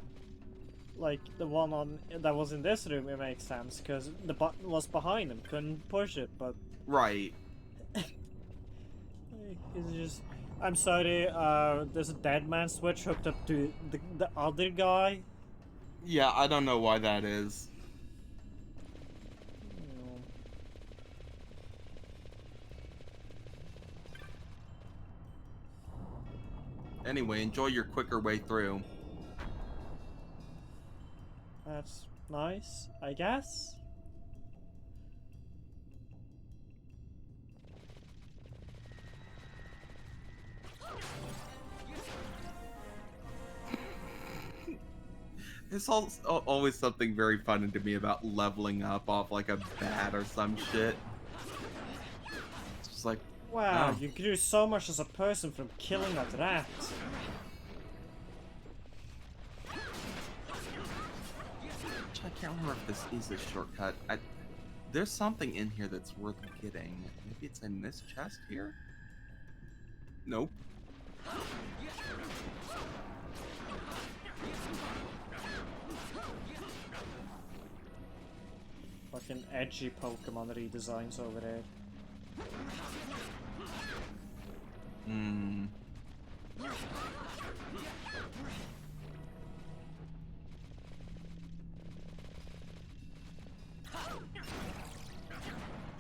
Like the one on that was in this room, it makes sense because the button was behind him, couldn't push it. But Right. it's just. I'm sorry. There's a dead man switch hooked up to the other guy. Yeah, I don't know why that is. You know. Anyway, enjoy your quicker way through. That's nice, I guess. There's always something very funny to me about leveling up off like a bat or some shit. It's just like, Wow, oh. you grew so much as a person from killing that rat. I can't remember if this is a shortcut. There's something in here that's worth getting. Maybe it's in this chest here? Nope. Fucking edgy Pokemon redesigns over there. Hmm.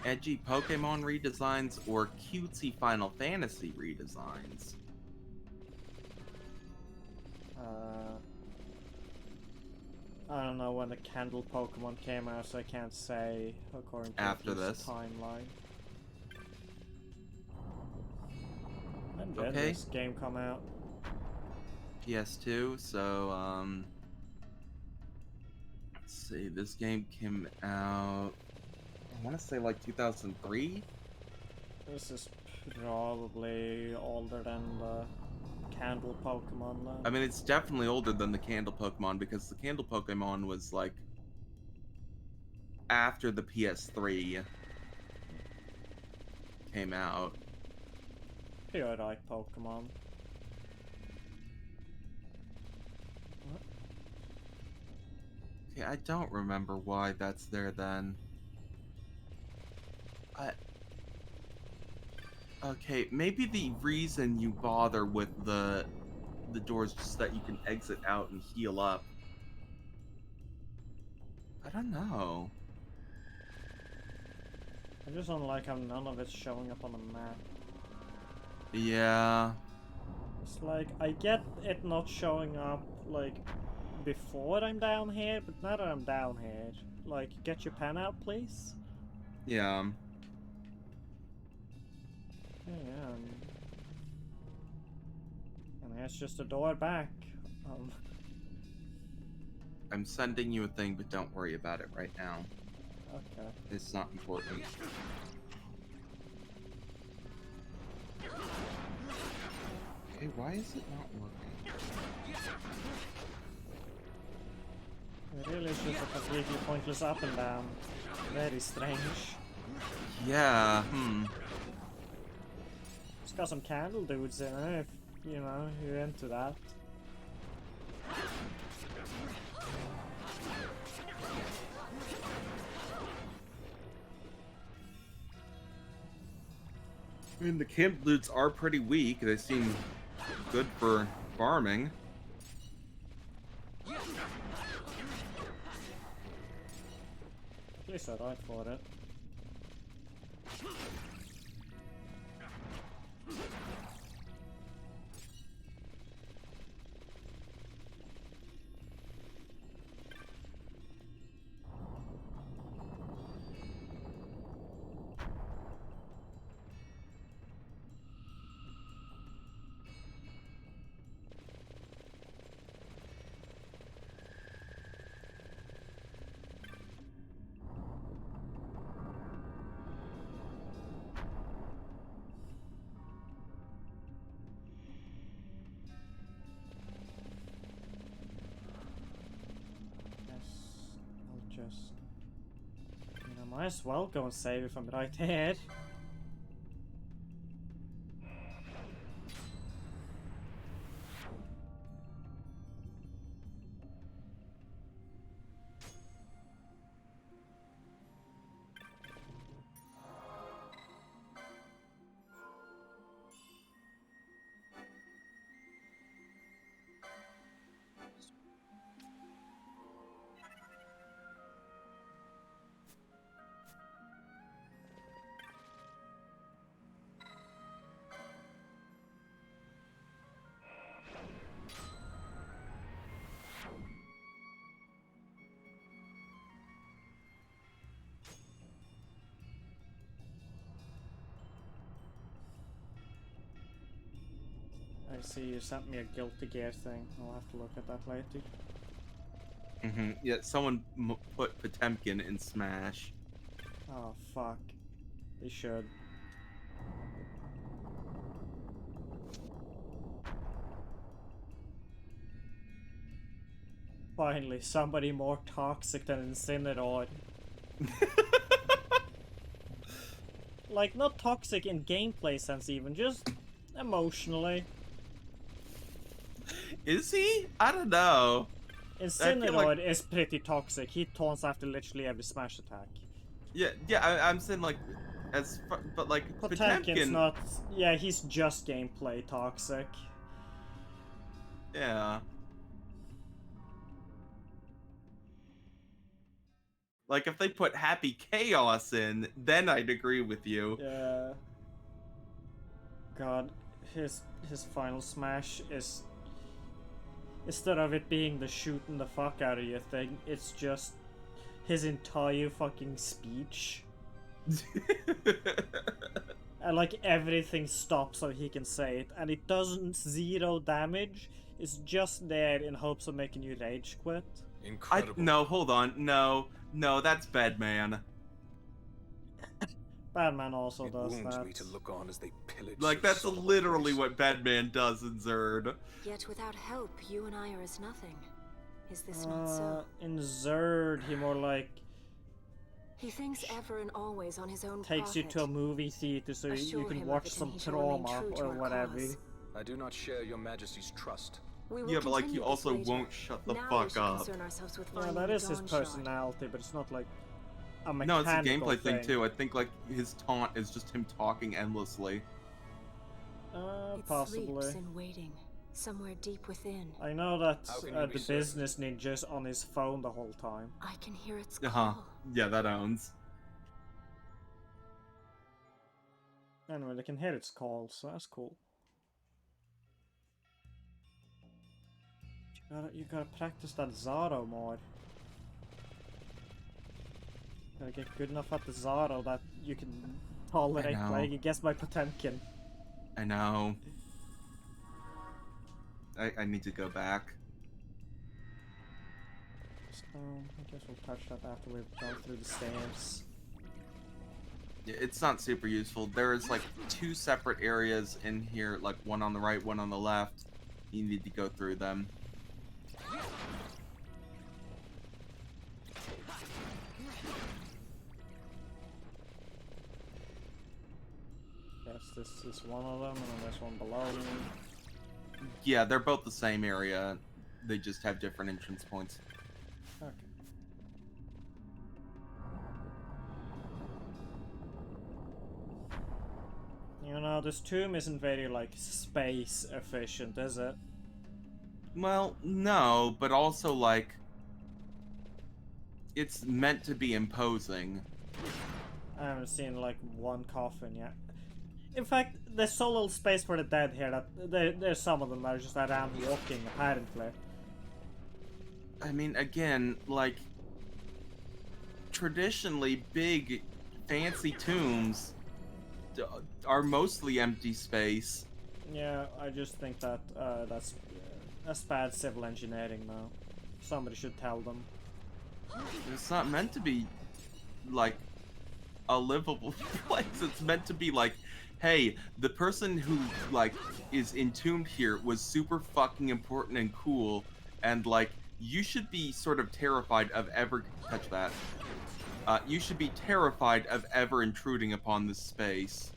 Edgy Pokemon redesigns or cutesy Final Fantasy redesigns? I don't know when the Candle Pokemon came out, so I can't say according to After this this. timeline. When did Okay. this game come out? PS2, so, let's see, this game came out, I want to say like 2003? This is probably older than the Candle Pokemon then. I mean, it's definitely older than the Candle Pokemon because the Candle Pokemon was like after the PS3 came out. You're right, Pokemon. Okay, I don't remember why that's there then. Okay, maybe the reason you bother with the doors just that you can exit out and heal up. I don't know. I just don't like how none of it's showing up on the map. Yeah. It's like, I get it not showing up, like, before I'm down here, but now that I'm down here, like, get your pen out, please? Yeah. Yeah, and there's just a door back. I'm sending you a thing, but don't worry about it right now. Okay. It's not important. Okay, why is it not working? It really is just a completely pointless up and down. Very strange. Yeah, It's got some candle dudes in it, if, you know, you're into that. I mean, the camp loots are pretty weak. They seem good for farming. At least I died for it. Just, you know, might as well go and save if I'm right here. see you sent me a Guilty Gear thing. I'll have to look at that later. Yeah, someone put Potemkin in Smash. Oh, fuck. They should. Finally, somebody more toxic than Incineroar. Like, not toxic in gameplay sense even, just emotionally. Is he? I don't know. Incineroar is pretty toxic. He taunts after literally every smash attack. Yeah, I'm saying like, but like Potemkin's Potemkin. not. Yeah, he's just gameplay toxic. Yeah. Like if they put Happy Chaos in, then I'd agree with you. Yeah. God, his final smash is, instead of it being the shooting the fuck out of you thing, it's just his entire fucking speech. And like everything stops so he can say it, and it doesn't zero damage. It's just there in hopes of making you rage quit. Incredible. No, hold on. No, that's Bedman. Batman also It does wounds that. me to look on as they pillage. Like your that's soul literally place. what Bedman does in Zerd. Yet without help, you and I are as nothing. Is this not so? In Zerd, he more like He thinks ever and always on his own takes you to a profit. movie theater so you Assure can him of watch it, some and he shall remain trauma true to or our whatever. cause. I do not share your majesty's trust. We will Yeah, but like continue you also this later. won't shut the Now we fuck should up. concern ourselves with Yeah, finding that the is his Dawn Shard. personality, but it's not like a No, mechanical it's a gameplay thing too. I think like his taunt is just him talking endlessly. It Possibly. sleeps in waiting, somewhere deep within. I know that How can you be the certain? business ninja's on his phone the whole time. I can hear its Uh call. huh. Yeah, that owns. Anyway, they can hear its call, so that's cool. You gotta practice that Zaro more. Gotta get good enough at the Zaro that you can tolerate know. playing against my Potemkin. I know. I need to go back. So, I guess we'll touch that after we've gone through the stairs. Yeah, it's not super useful. There's like 2 separate areas in here, like one on the right, one on the left. You need to go through them. Yes, this is one of them, and then there's one below me. Yeah, they're both the same area. They just have different entrance points. Okay. You know, this tomb isn't very, like, space efficient, is it? Well, no, but also like it's meant to be imposing. I haven't seen, like, one coffin yet. In fact, there's so little space for the dead here that there's some of them that are just around walking, apparently. I mean, again, like traditionally big fancy tombs are mostly empty space. Yeah, I just think that that's bad civil engineering now. Somebody should tell them. It's not meant to be like a livable place. It's meant to be like, hey, the person who like is entombed here was super fucking important and cool, and like you should be sort of terrified of ever touch that. You should be terrified of ever intruding upon this space.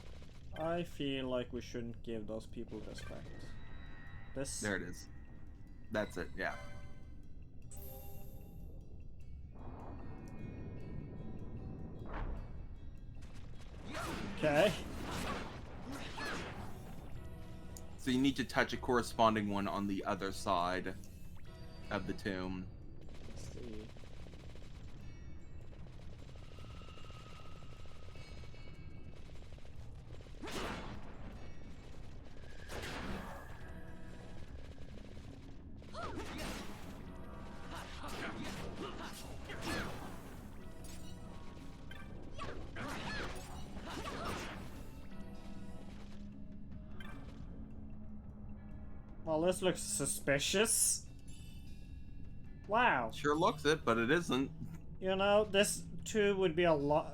I feel like we shouldn't give those people respect. This. There it is. That's it. Yeah. Okay. So you need to touch a corresponding one on the other side of the tomb. Let's see. Well, this looks suspicious. Wow. Sure looks it, but it isn't. You know, this too would be a lot.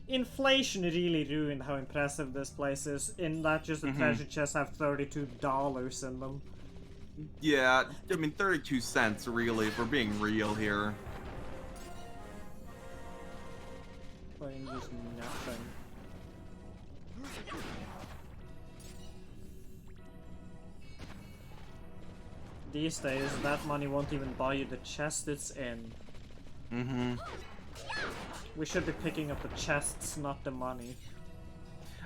Inflation really ruined how impressive this place is, in that just the treasure chests have $32 in them. Yeah, I mean 32 cents really, if we're being real here. Playing just nothing. These days, that money won't even buy you the chest it's in. Mm-hmm. We should be picking up the chests, not the money.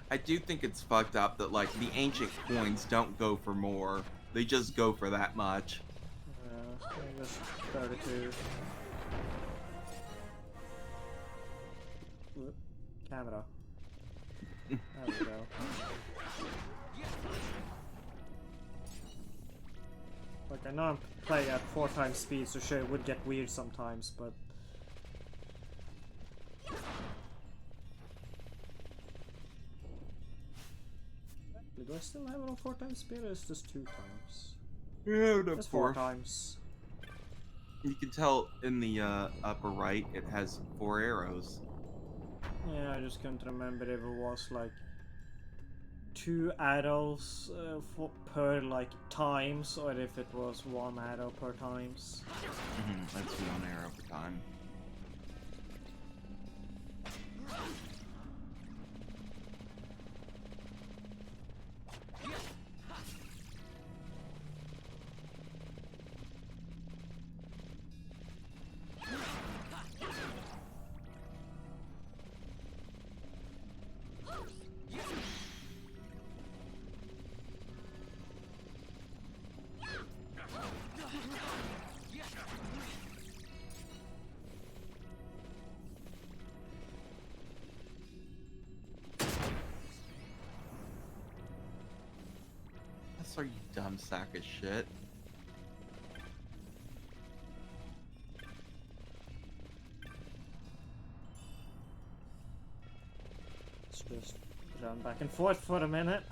I do think it's fucked up that, like, the ancient coins don't go for more. They just go for that much. I guess 32. Whoop. Camera. There we go. Like, I know I'm playing at 4 times speed, so sure, it would get weird sometimes, but... Do I still have it on 4 times speed, or is this 2 times? Yeah, no, It's 4 times. You can tell in the upper right, it has 4 arrows. Yeah, I just couldn't remember if it was like 2 arrows per like times, or if it was 1 arrow per times. That's 1 arrow per time. Are you dumb sack of shit? Let's just run back and forth for a minute.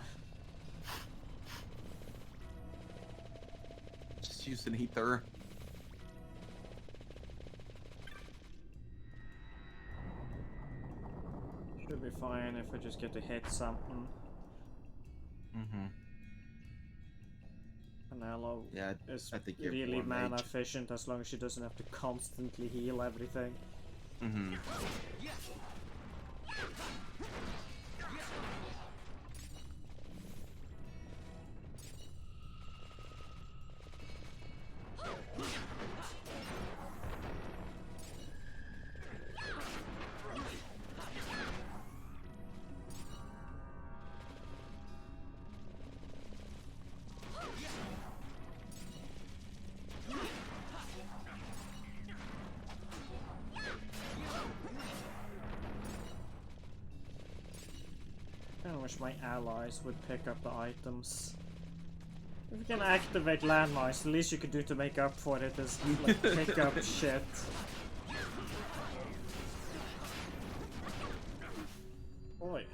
Just use an ether. Should be fine if I just get to hit something. And Aloe is I think you're really more mana mage. efficient as long as she doesn't have to constantly heal everything. I wish my allies would pick up the items. If you can activate landmines, the least you could do to make up for it is like pick up shit. Boy.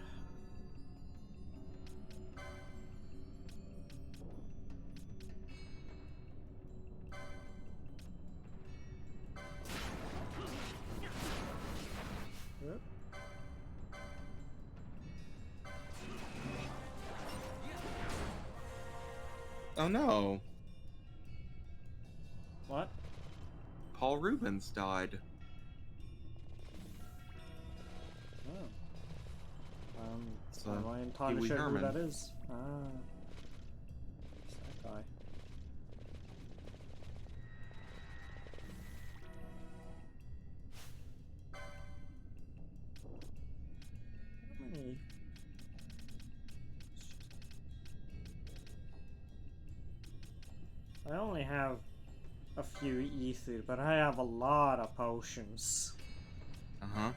Yep. Oh no. What? Paul Rubens died. Oh. So, Am I entirely Pee Wee sure Herman. who that is? Ah. It's that guy. How many? I only have a few ether, but I have a lot of potions. Uh-huh.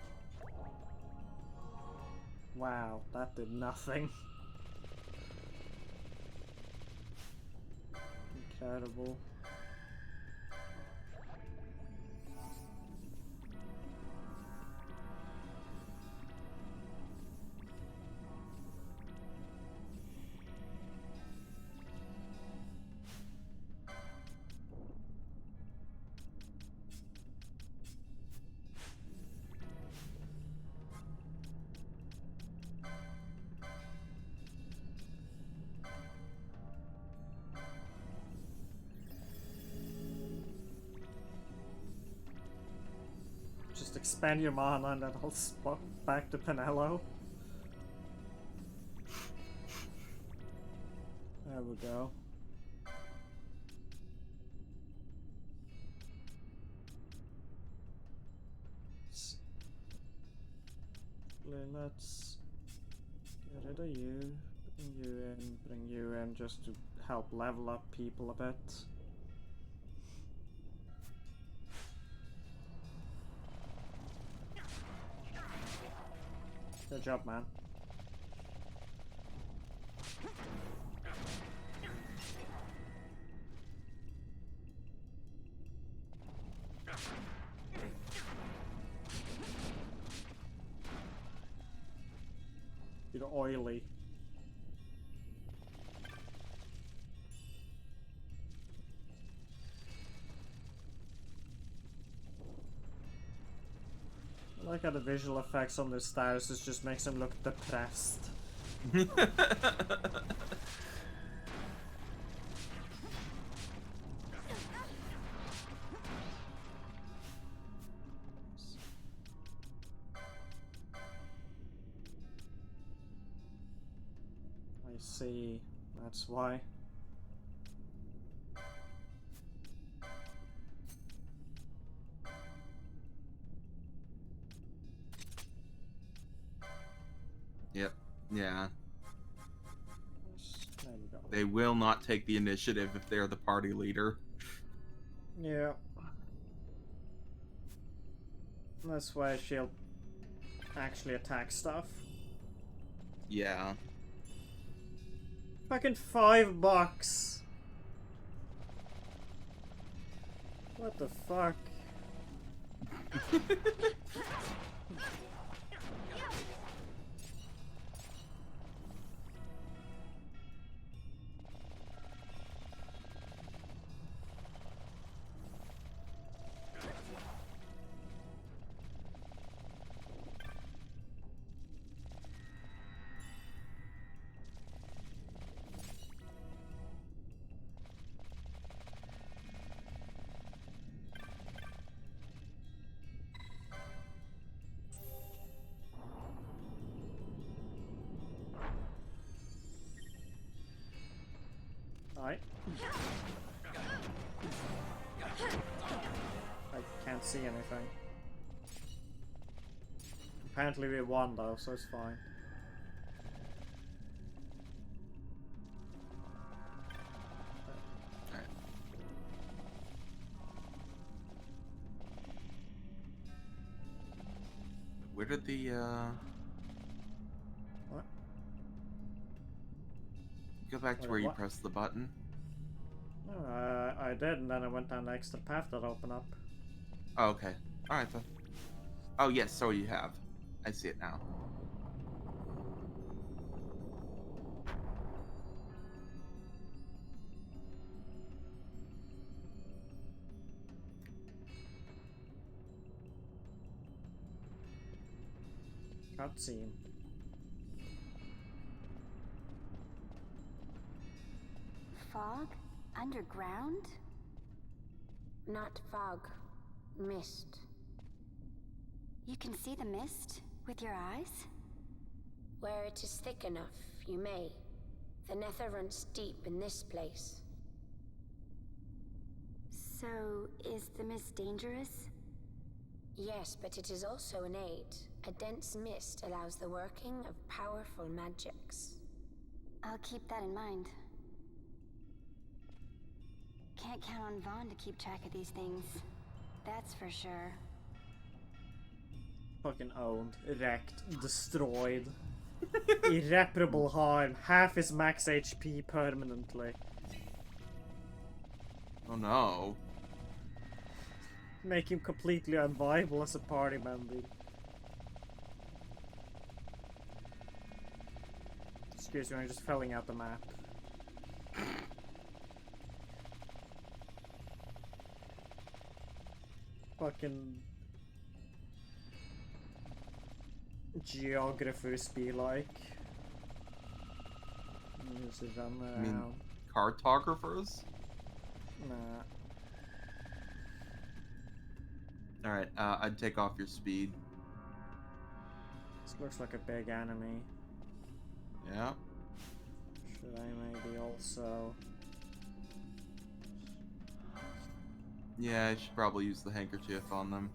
Wow, that did nothing. Incredible. Just expand your mana and then I'll swap back to Penelo. There we go. Let's get rid of you, bring you in just to help level up people a bit. Good job, man. You're oily. I like how the visual effects on the statuses just makes them look depressed. I see. That's why. Yep. Yeah. There we go. They will not take the initiative if they're the party leader. Yeah. That's why she'll actually attack stuff. Yeah. Fucking $5. What the fuck? Alright. I can't see anything. Apparently we won though, so it's fine. Where did the What? Go back to Wait, where you what? pressed the button. No, I did, and then I went down the extra path that opened up. Oh, okay. Alright then. Oh yes, so you have. I see it now. Cutscene. Fog? Underground? Not fog. Mist. You can see the mist with your eyes? Where it is thick enough, you may. The nether runs deep in this place. So, is the mist dangerous? Yes, but it is also an aid. A dense mist allows the working of powerful magics. I'll keep that in mind. Can't count on Vaughn to keep track of these things. That's for sure. Fucking owned, wrecked, destroyed. Irreparable harm, half his max HP permanently. Oh no. Make him completely unviable as a party member. Excuse me, I'm just filling out the map. Fucking geographers be like. Just run around. mean cartographers? Nah. Alright, I'd take off your speed. This looks like a big enemy. Yeah. Should I maybe also... Yeah, I should probably use the handkerchief on them.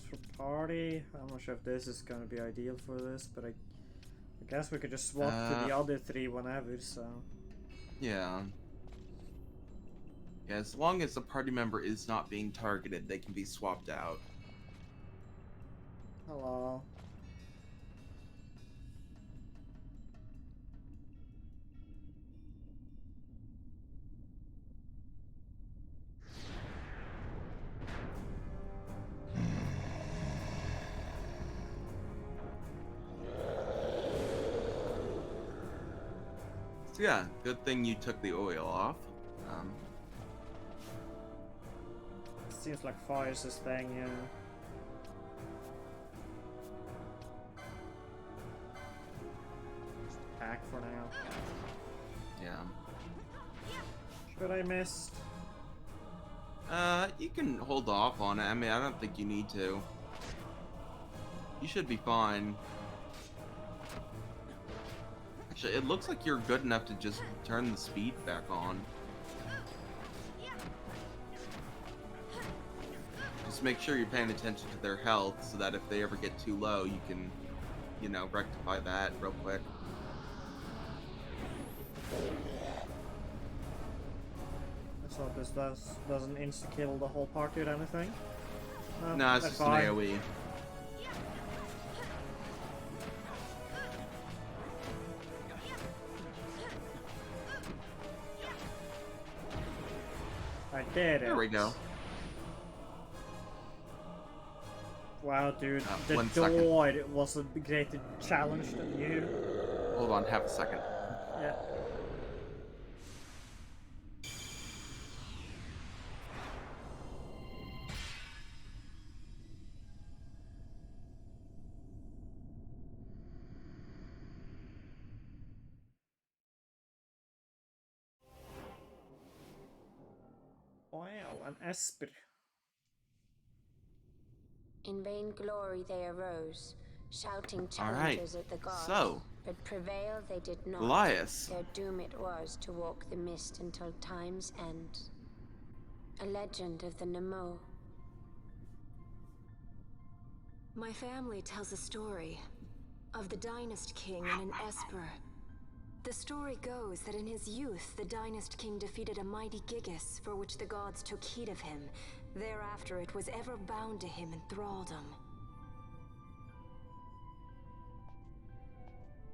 For party, I'm not sure if this is gonna be ideal for this, but I guess we could just swap to the other three whenever, so... Yeah. Yeah, as long as the party member is not being targeted, they can be swapped out. Hello. So yeah, good thing you took the oil off. Seems like fire's this thing, yeah. Just attack for now. Yeah. Should I missed? You can hold off on it. I mean, I don't think you need to. You should be fine. Actually, it looks like you're good enough to just turn the speed back on. Just make sure you're paying attention to their health so that if they ever get too low, you can, you know, rectify that real quick. Let's hope this doesn't insta-kill the whole party or anything. No, it's that's just an fine. AoE. I did it. There we go. Wow, dude, the 1 second. door was a greater challenge than you. Hold on, half a second. Yeah. Wow, an Esper. In vain glory they arose, shouting All right, challenges at the gods. so but prevail they did not. Goliath. Their doom it was to walk the mist until time's end. A legend of the Nemo. My family tells a story of the Dynast King and an Esper. The story goes that in his youth, the Dynast King defeated a mighty Gigas, for which the gods took heed of him. Thereafter, it was ever bound to him in thraldom.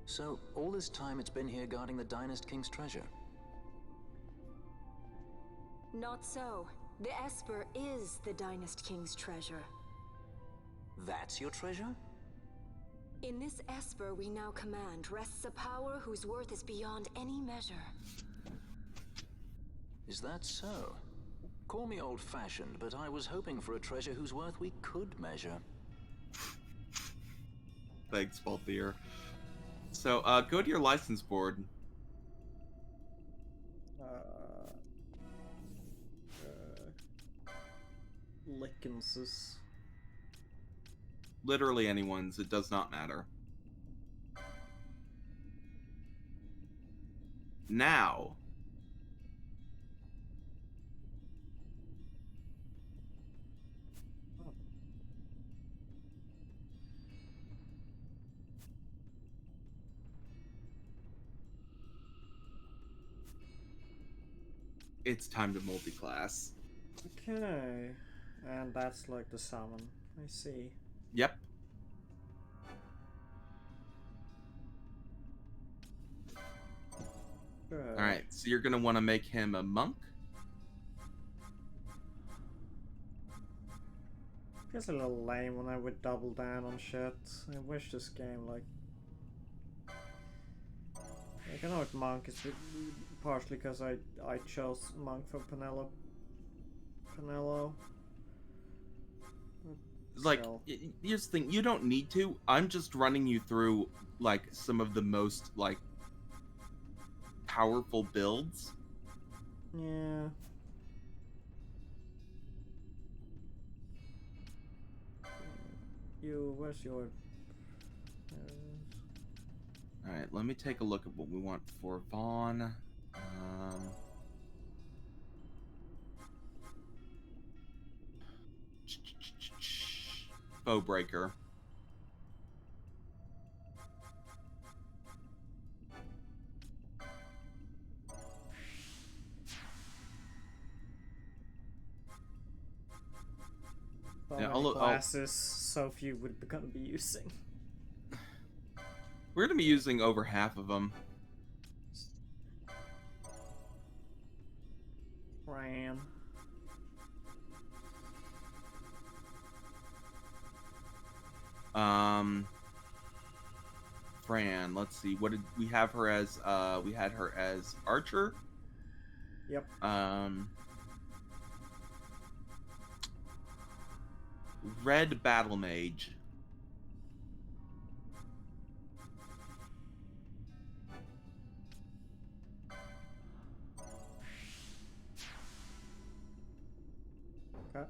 So, all this time it's been here guarding the Dynast King's treasure? Not so. The Esper is the Dynast King's treasure. That's your treasure? In this Esper we now command rests a power whose worth is beyond any measure. Is that so? Call me old-fashioned, but I was hoping for a treasure whose worth we could measure. Thanks, Balthier. So, go to your license board. Lickenses. Literally anyone's, it does not matter. Now. It's time to multi-class. Okay. And that's like the summon. I see. Yep. Good. Alright, so you're gonna want to make him a monk. Feels a little lame when I would double down on shit. I wish this game, like... I know it's Monk is partially because I chose Monk for Penelo. like, So- here's the thing, you don't need to. I'm just running you through, like, some of the most, like, powerful builds. Yeah. Where's your... Alright, let me take a look at what we want for Vaughn. Bowbreaker. So Yeah, many I'll- classes so few we're gonna be using. We're gonna be using over half of them. Ram. Fran, let's see, what did we have her as? We had her as Archer. Yep. Red Battle Mage. Okay.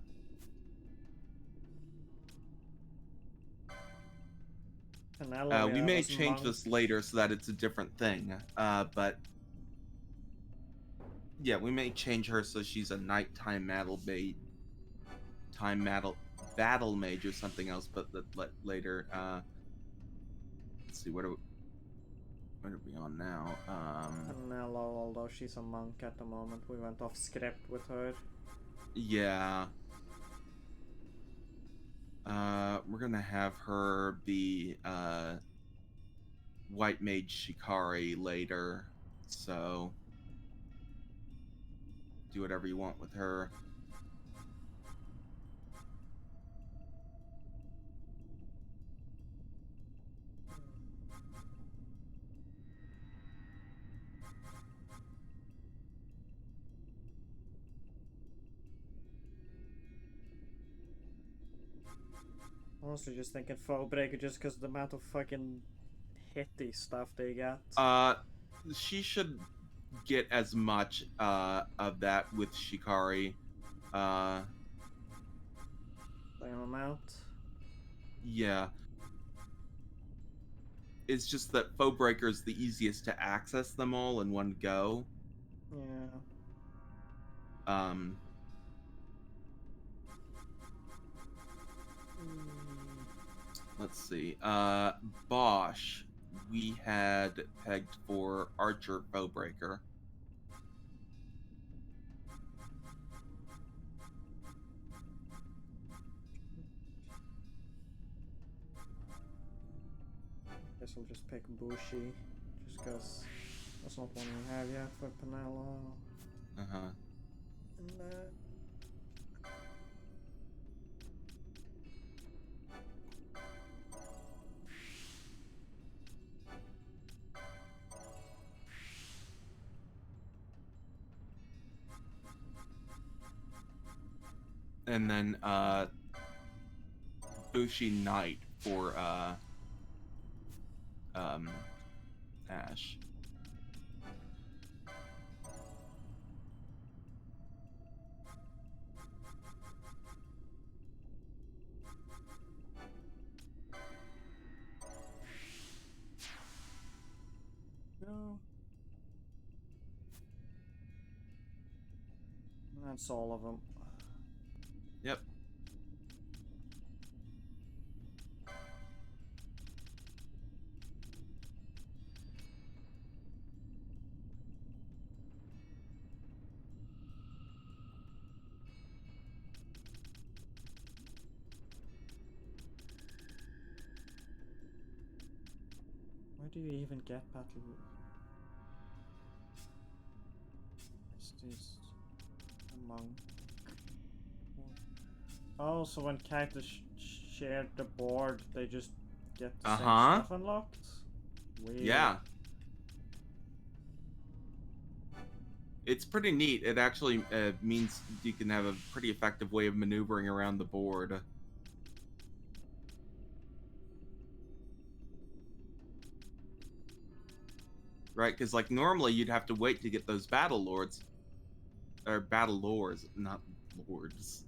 Penelope, We that may was change monk. this later so that it's a different thing. But yeah, we may change her so she's a nighttime battle mage or something else. But later. Let's see, what are we on now? Penelo, although she's a monk at the moment, we went off script with her. Yeah. We're gonna have her be White Mage Shikari later, so do whatever you want with her. Honestly, just thinking Foebreaker just because the amount of fucking hitty stuff they got. She should get as much of that with Shikari. Same amount. Yeah. It's just that Foebreaker is the easiest to access them all in one go. Yeah. Let's see. Bosch, we had pegged for Archer Foebreaker. Guess I'll just pick Bushi, just because that's not one we have yet for Penelo. Uh-huh. And, And then Bushi Knight for Ash. no. That's all of them. Yep. Where do you even get battle? Is this a monk? Oh, so when characters shared the board, they just get the same stuff unlocked? Weird. Yeah. It's pretty neat. It actually means you can have a pretty effective way of maneuvering around the board. right? Because like normally you'd have to wait to get those battle lords, or battle lords, not lords.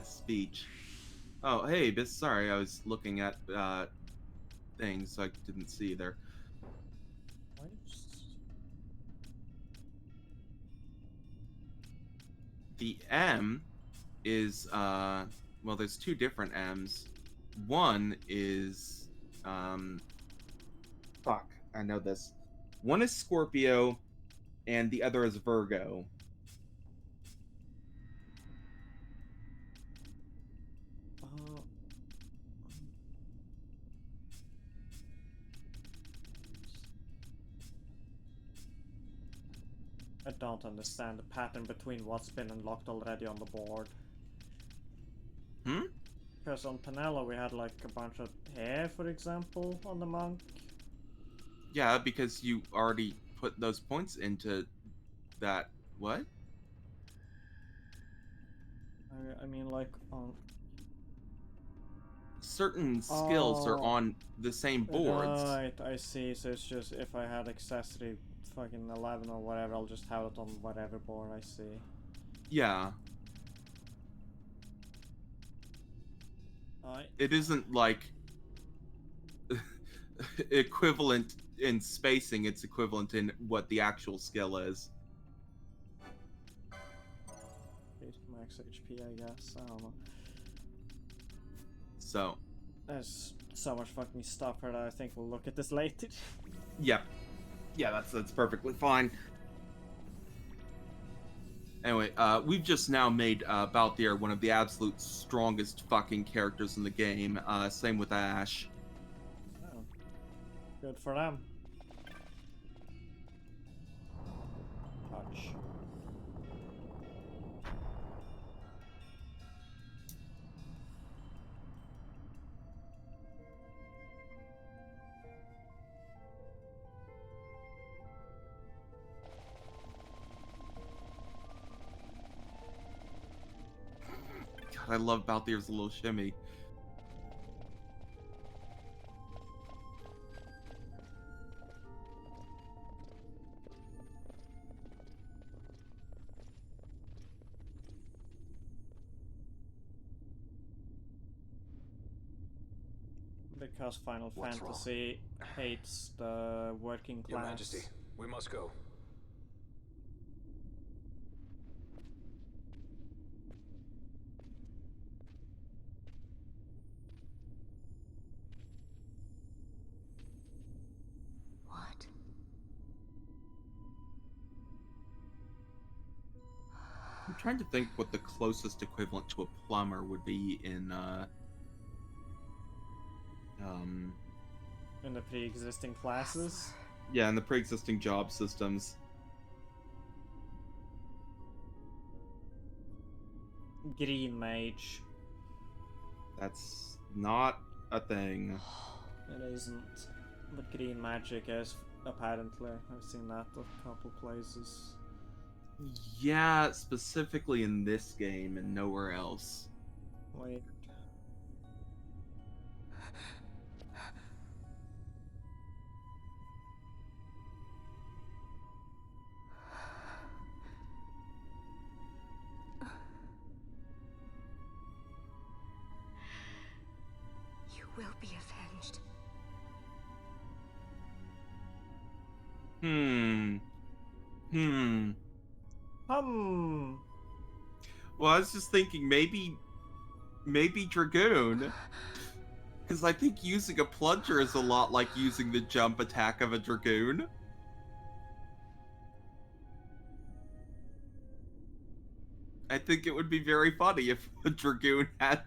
Speech. Oh, hey, sorry, I was looking at things, so I didn't see there. Why is- The M is well, there's two different M's. One is fuck, I know this. One is Scorpio, and the other is Virgo. Uh, I don't understand the pattern between what's been unlocked already on the board. Hmm? Because on Penella we had like a bunch of hair, for example, on the monk. Yeah, because you already put those points into that. What? I mean, like on. Certain skills are Oh, on the same boards. right, I see. So it's just if I had accessory fucking 11 or whatever, I'll just have it on whatever board I see. Yeah. Alright. It isn't like equivalent in spacing, it's equivalent in what the actual skill is. Max HP, I guess. I don't know. So, There's so much fucking stuff here that I think we'll look at this later. yeah. Yeah, that's perfectly fine. Anyway, we've just now made Balthier one of the absolute strongest fucking characters in the game. Same with Ash. Oh. Good for them. Touch. God, I love Balthier's little shimmy. Because Final What's Fantasy hates the working Your class. Majesty, we must go. What? I'm trying to think what the closest equivalent to a plumber would be in In the pre-existing classes. yeah, in the pre-existing job systems. Green Mage. That's not a thing. It isn't. But Green Magic is, apparently. I've seen that a couple places. Yeah, specifically in this game and nowhere else. Wait. You will be avenged. Well, I was just thinking maybe Dragoon. Because I think using a plunger is a lot like using the jump attack of a Dragoon. I think it would be very funny if a Dragoon had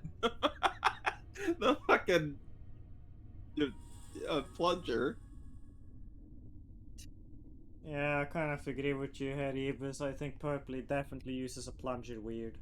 the fucking plunger. Yeah, I kind of agree with you here, Ibis. I think Purpley definitely uses a plunger weird.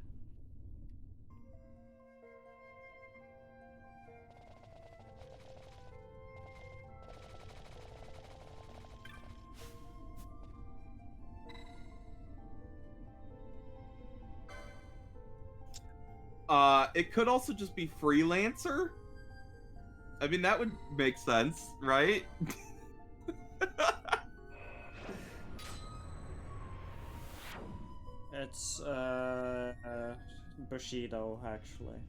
It could also just be Freelancer. I mean, that would make sense, right? It's Bushido, actually.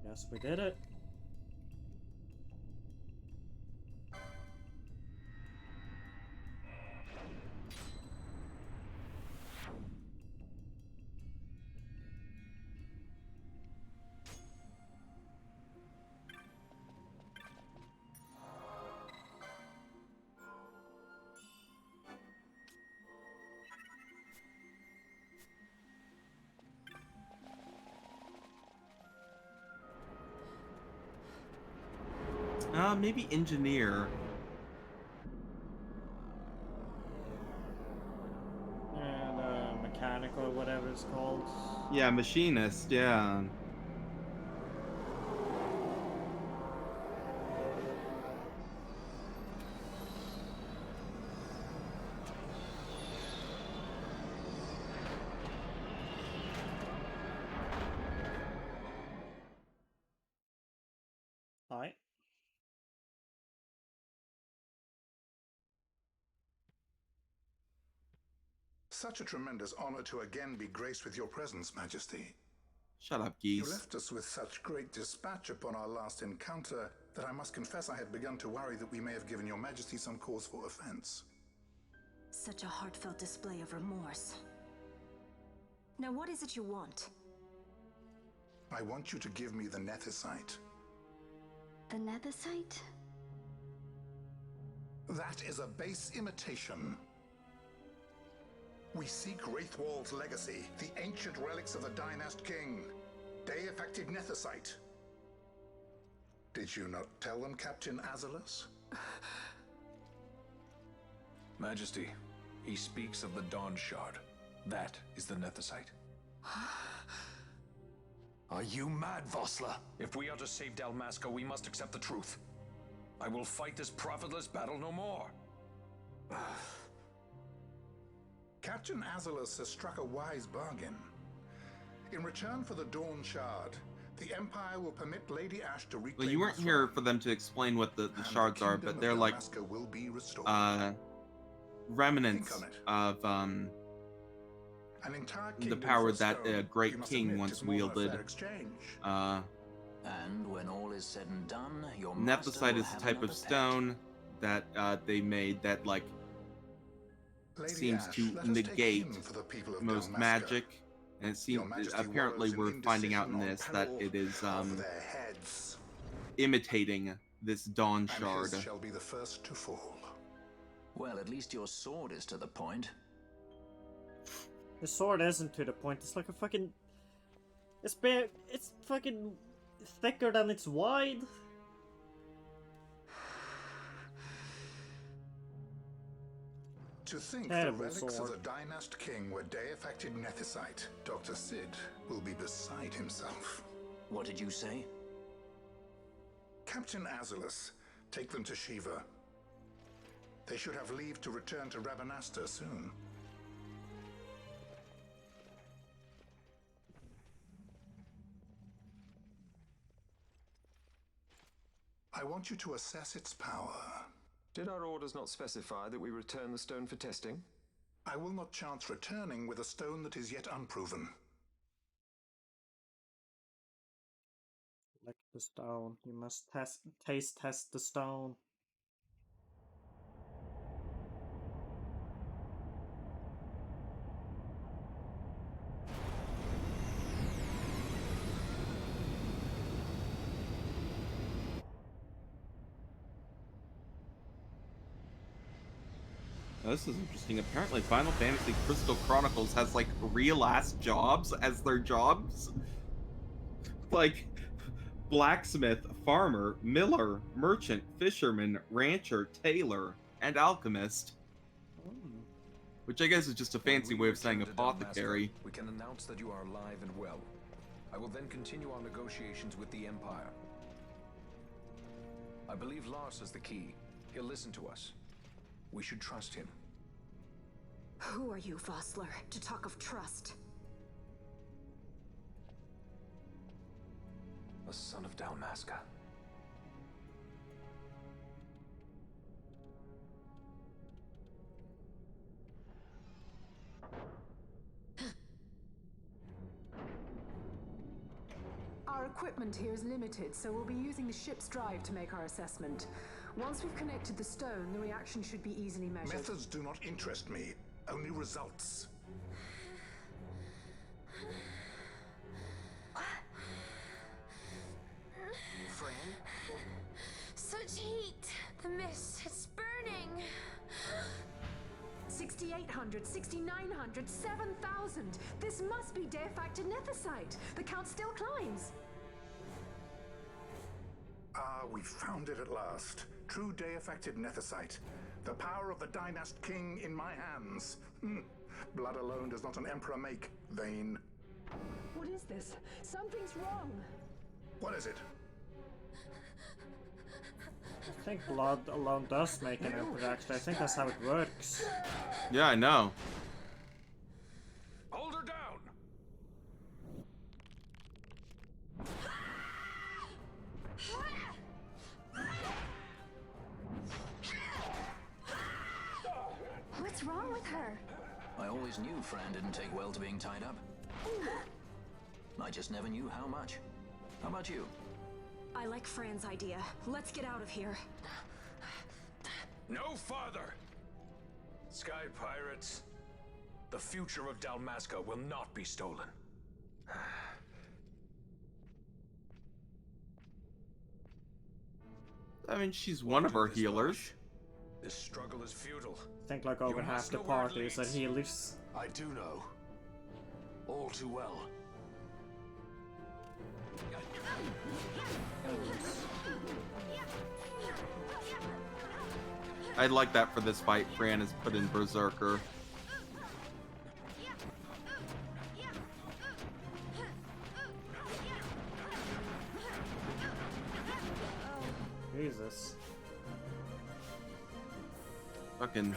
Yes, we did it. Maybe engineer. And mechanical, or whatever it's called. Yeah, machinist, yeah. Hi. Such a tremendous honor to again be graced with your presence, Majesty. Shut up, You geese. left us with such great dispatch upon our last encounter that I must confess I had begun to worry that we may have given your Majesty some cause for offense. Such a heartfelt display of remorse. Now what is it you want? I want you to give me the Nethicite. The Nethicite? That is a base imitation. We seek Wraithwall's legacy, the ancient relics of the Dynast King. Day-affected Nethicite. Did you not tell them, Captain Azalus? Majesty, he speaks of the Dawn Shard. That is the Nethicite. Are you mad, Vossler? If we are to save Dalmasca, we must accept the truth. I will fight this profitless battle no more. Captain Azalus has struck a wise bargain. In return for the Dawn Shard, the Empire will permit Lady Ash to reclaim. Well, you weren't here for them to explain what the shards are, but they're like will be restored. remnants of An entire the kingdom power for that stone, a you great must king admit, once is more than a wielded. fair exchange. And when all is said and done, your master Nethicite will is a have type of another stone that they made that like Lady seems Ash, to let us take negate him for the people of most Dalmasca. magic, and it seems apparently we're finding out in this that it is of their heads, imitating this Dawn and Shard. his shall be the first to fall. Well, at least your sword is to the point. The sword isn't to the point. It's like a fucking. It's fucking thicker than it's wide. To think Terrible the relics sword. of the Dynast King were day-affected Nethicite, Dr. Sid will be beside himself. What did you say? Captain Azalus, take them to Shiva. They should have leave to return to Rabanastre soon. I want you to assess its power. Did our orders not specify that we return the stone for testing? I will not chance returning with a stone that is yet unproven. Like the stone. You must taste test the stone. Oh, this is interesting. Apparently, Final Fantasy Crystal Chronicles has like real-ass jobs as their jobs. Like blacksmith, farmer, miller, merchant, fisherman, rancher, tailor, and alchemist. Which I guess is just a fancy way of saying Return to apothecary. Dalmasca, we can announce that you are alive and well. I will then continue our negotiations with the Empire. I believe Lars has the key. He'll listen to us. We should trust him. Who are you, Vossler, to talk of trust? a son of Dalmasca. Our equipment here is limited, so we'll be using the ship's drive to make our assessment. Once we've connected the stone, the reaction should be easily measured. Methods do not interest me, only results. Fran? Such heat! The mist, it's burning! 6,800, 6,900, 7,000! This must be Deifacted Nethicite! The count still climbs! Ah, we found it at last. True Deifacted Nethicite. The power of the Dynast King in my hands. Blood alone does not an emperor make, Vayne. What is this? Something's wrong! What is it? I think blood alone does make an emperor, actually. I think that's how it works. Yeah, I know. Hold her down! What's wrong with her? I always knew Fran didn't take well to being tied up. I just never knew how much. How about you? I like Fran's idea. Let's get out of here. No farther! Sky Pirates, the future of Dalmasca will not be stolen. I mean, she's one of our healers. This struggle is futile. I think like over You half must the know where it party is that leads. healers. I do know. All too well. I'd like that for this fight. Fran is put in Berserker. Jesus. Fucking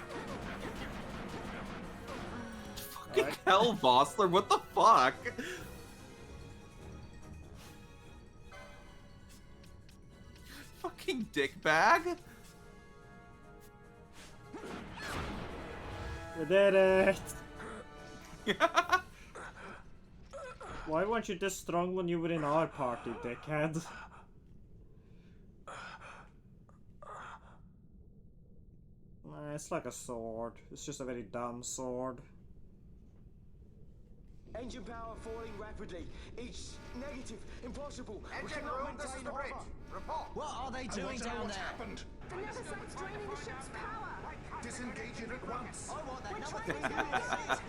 hell, Vossler, what the fuck? Fucking dickbag. We did it! Why weren't you this strong when you were in our party, dickhead? It's like a sword. It's just a very dumb sword. Engine power falling rapidly. It's negative. Impossible. Engine room, this is the bridge. Report. What are they doing down there? Happened? The Nethicite's draining the ship's power! Disengage it at once. I want that number 3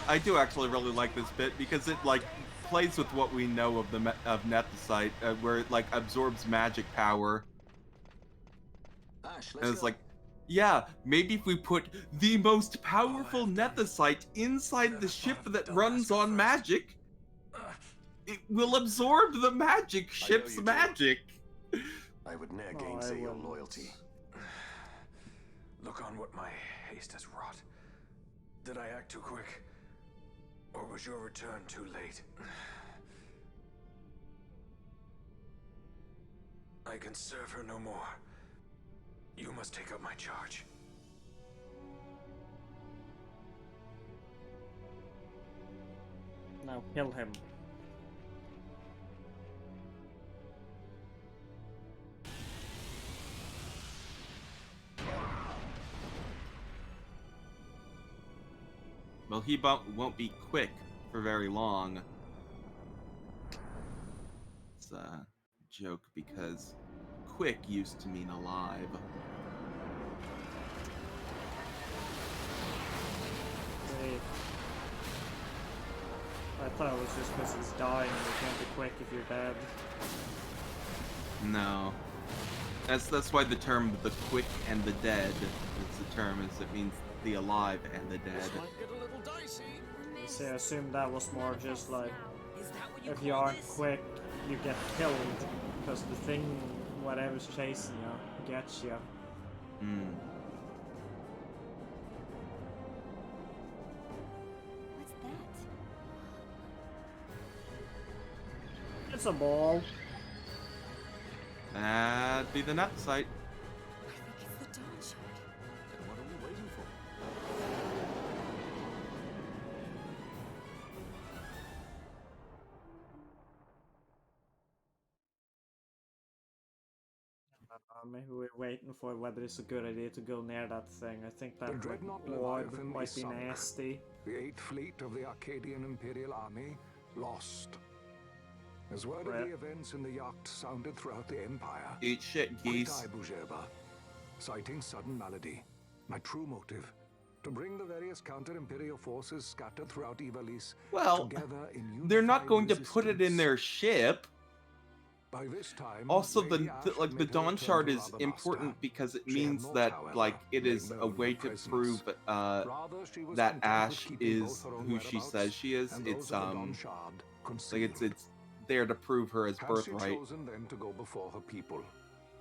I do actually really like this bit because it like plays with what we know of the of Nethicite, where it like absorbs magic power. Ash, And let's it's go. like, yeah, maybe if we put the most powerful Nethicite inside the ship that runs on magic, it will absorb the magic ship's magic. I would ne'er Oh, gainsay I your wouldn't. loyalty. Look on what my haste has wrought. Did I act too quick? Or was your return too late? I can serve her no more. You must take up my charge. Now kill him. Well, he won't be quick for very long. It's a joke because quick used to mean alive. Wait. I thought it was just because he's dying and you can't be quick if you're dead. No. That's why the term the quick and the dead is the term, is it means the alive and the dead. Get a little dicey. See, I assume that was more just like, if you aren't quick, you get killed, because the thing, whatever's chasing you, gets you. Hmm. What's that? It's a ball. That'd be the next site. It's the Dawn Shard. Then what are we waiting for? Maybe we're waiting for whether it's a good idea to go near that thing. I think that Dreadnought ward Leviathan might is be sunk. nasty. The 8th Fleet of the Arcadian Imperial Army lost. As word of the events in the yacht sounded throughout the Empire. Eat shit, geese. I, Bujeba, citing sudden malady. My true motive, to bring the various counter-imperial forces scattered throughout Ivalice together in they're not unified going to put it in their ship. By this time, Also, Lady Ash like had the made her Dawn return Shard to is Ravenasta. important because it She had means not, that however, like it made is a known way her to presence. prove Rather, she was that content with Ash keeping both is her own who she whereabouts says she is. and It's those of the Dawn Shard like it's there to prove her as Has she birthright. chosen then to go before her people?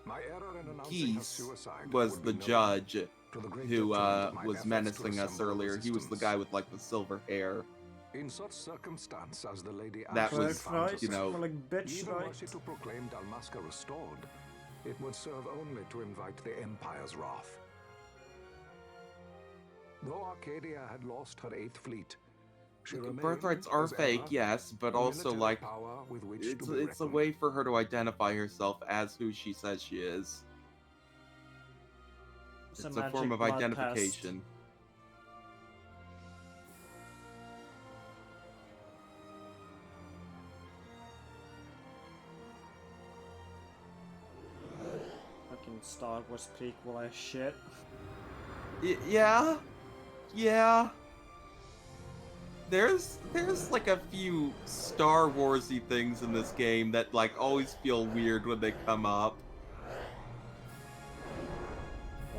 My error in announcing her Geese suicide was would the be no judge to the great who detriment of my was efforts to menacing us assemble a earlier. He was the resistance. guy with like the silver hair. In such circumstance as the Lady That Ash was, found you herself, know, even were she to proclaim Dalmasca restored, it would serve only to invite the Empire's wrath. Though Arcadia had lost her 8th fleet, she remained, Birthrights are as fake, ever, yes, but a also military like power with which it's to be a reckoned. way for her to identify herself as who she says she is. It's It's a a form of magic blood identification. Fucking Star Wars prequel as shit. Yeah, yeah. There's like a few Star Warsy things in this game that like always feel weird when they come up.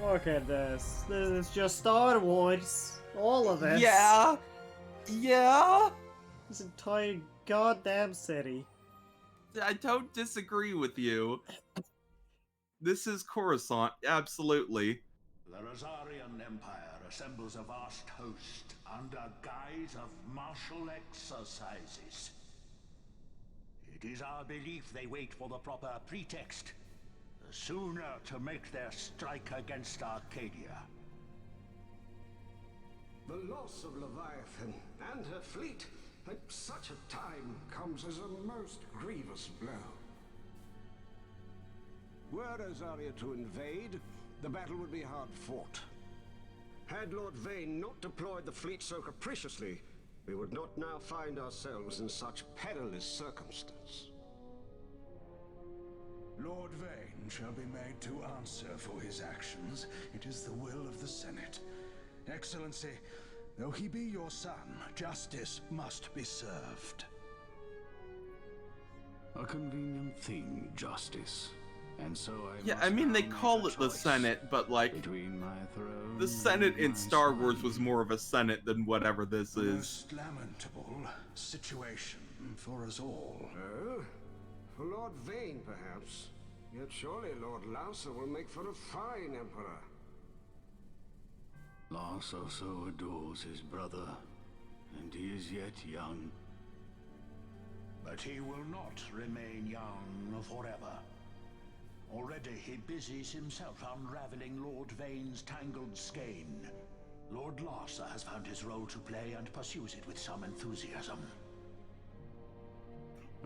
Look at this. This is just Star Wars. All of this. Yeah, yeah. This entire goddamn city. I don't disagree with you. This is Coruscant, absolutely. The Rosarian Empire assembles a vast host under guise of martial exercises. It is our belief they wait for the proper pretext, the sooner to make their strike against Arcadia. The loss of Leviathan and her fleet at such a time comes as a most grievous blow. Were Rosaria to invade, the battle would be hard fought. Had Lord Vayne not deployed the fleet so capriciously, we would not now find ourselves in such perilous circumstance. Lord Vayne shall be made to answer for his actions. It is the will of the Senate. Excellency, though he be your son, justice must be served. A convenient thing, justice. And so Yeah, I mean, they call it the Senate, but like, the Senate in Star Wars was more of a Senate than whatever this is. Most lamentable situation for us all. Oh? For Lord Vayne, perhaps. Yet surely Lord Lauser will make for a fine emperor. Lauser so adores his brother, and he is yet young. But he will not remain young forever. Already he busies himself unraveling Lord Vayne's tangled skein. Lord Larsa has found his role to play and pursues it with some enthusiasm.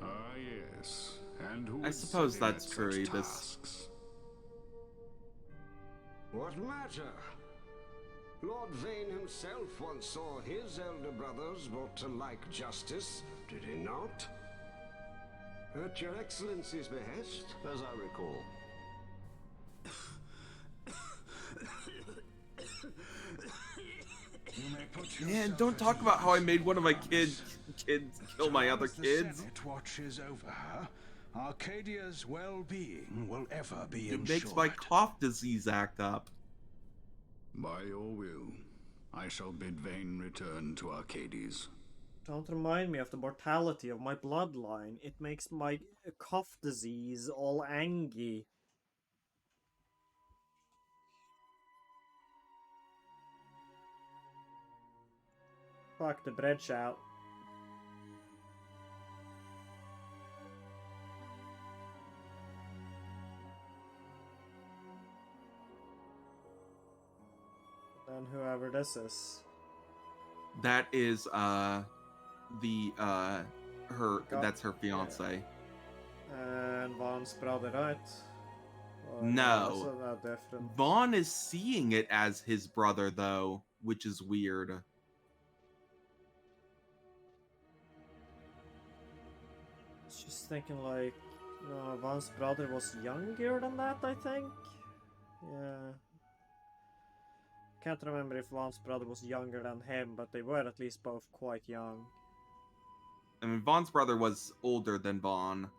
Ah, yes. And who I would suppose say that's that true. such This tasks? What matter? Lord Vayne himself once saw his elder brothers brought to like justice, did he not? At your Excellency's behest, as I recall. Yeah, don't talk about how I made one of my kids kill my other The kids. Senate watches over her. Arcadia's well-being will ever be It ensured. makes my cough disease act up. By your will, I shall bid Vayne return to Arcades. Don't remind me of the mortality of my bloodline. It makes my cough disease all angry. Fuck the bread shout. And whoever this is. That is that's her fiance. Yeah. And Vaughn's brother, right? Or No. That's different. Vaughn is seeing it as his brother though, which is weird. Just thinking like, no, Vaughn's brother was younger than that, I think. Yeah. Can't remember if Vaughn's brother was younger than him, but they were at least both quite young. I mean, Vaughn's brother was older than Vaughn.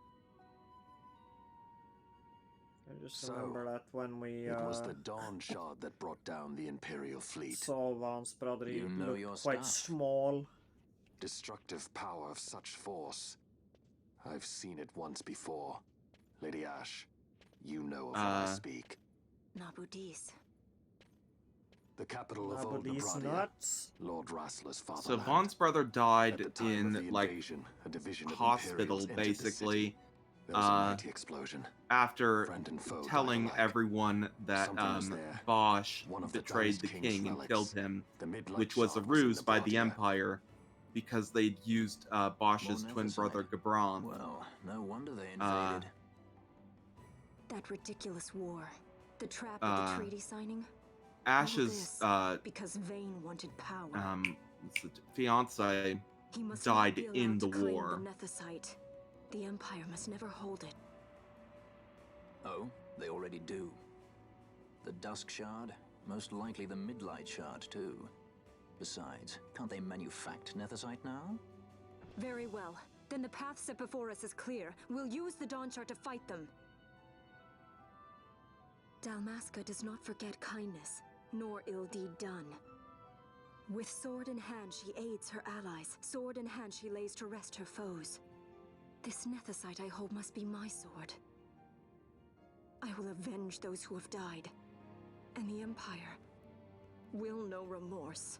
I just remember that when we It was the Dawn Shard that brought down the Imperial fleet. saw Vaughn's brother, he You know your looked quite stuff. small. Destructive power of such force. I've seen it once before. Lady Ash, you know of what I speak. Nabu Dis. The capital of Nabu Old Dis Nabradia, nuts. Lord Rassler's fatherland. So Vaughn's brother At died the time of the in like invasion, a division of hospital Imperials entered the basically. city. There was a mighty explosion. After Friend and foe telling died alike. everyone that Something was there. Bosch One of the betrayed the Dynast King's king and relics. killed him, The Midlight which was a Shard was in ruse by the Nabradia. Empire because they'd used Bosch's More twin Nethersite. brother Gabron. Well, no wonder they invaded. That ridiculous war. The trap of the treaty signing. Ash's Because Vayne wanted power. fiance He must died not be allowed in the to claim war. The Nethicite. The Empire must never hold it. Oh, they already do. The Dusk Shard? Most likely the Midlight Shard, too. Besides, can't they manufacture Nethicite now? Very well. Then the path set before us is clear. We'll use the Dawn Shard to fight them. Dalmasca does not forget kindness, nor ill deed done. With sword in hand, she aids her allies. Sword in hand, she lays to rest her foes. This Nethicite I hold must be my sword. I will avenge those who have died. And the Empire will know remorse.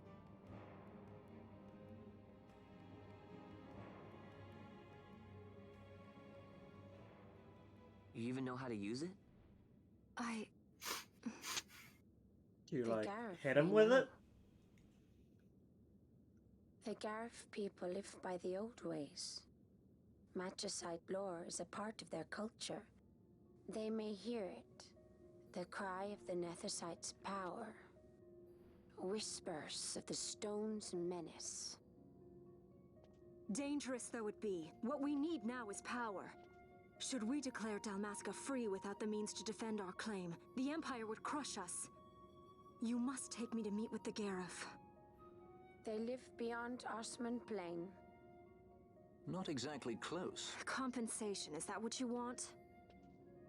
You even know how to use it? Do you The like Gareth, hit him I with know. it? The Gareth people live by the old ways. Magicite lore is a part of their culture. They may hear it, the cry of the Nethicite's power. Whispers of the stone's menace. Dangerous though it be, what we need now is power. Should we declare Dalmasca free without the means to defend our claim, the Empire would crush us. You must take me to meet with the Gareth. They live beyond Osman Plain. Not exactly close. Compensation, is that what you want?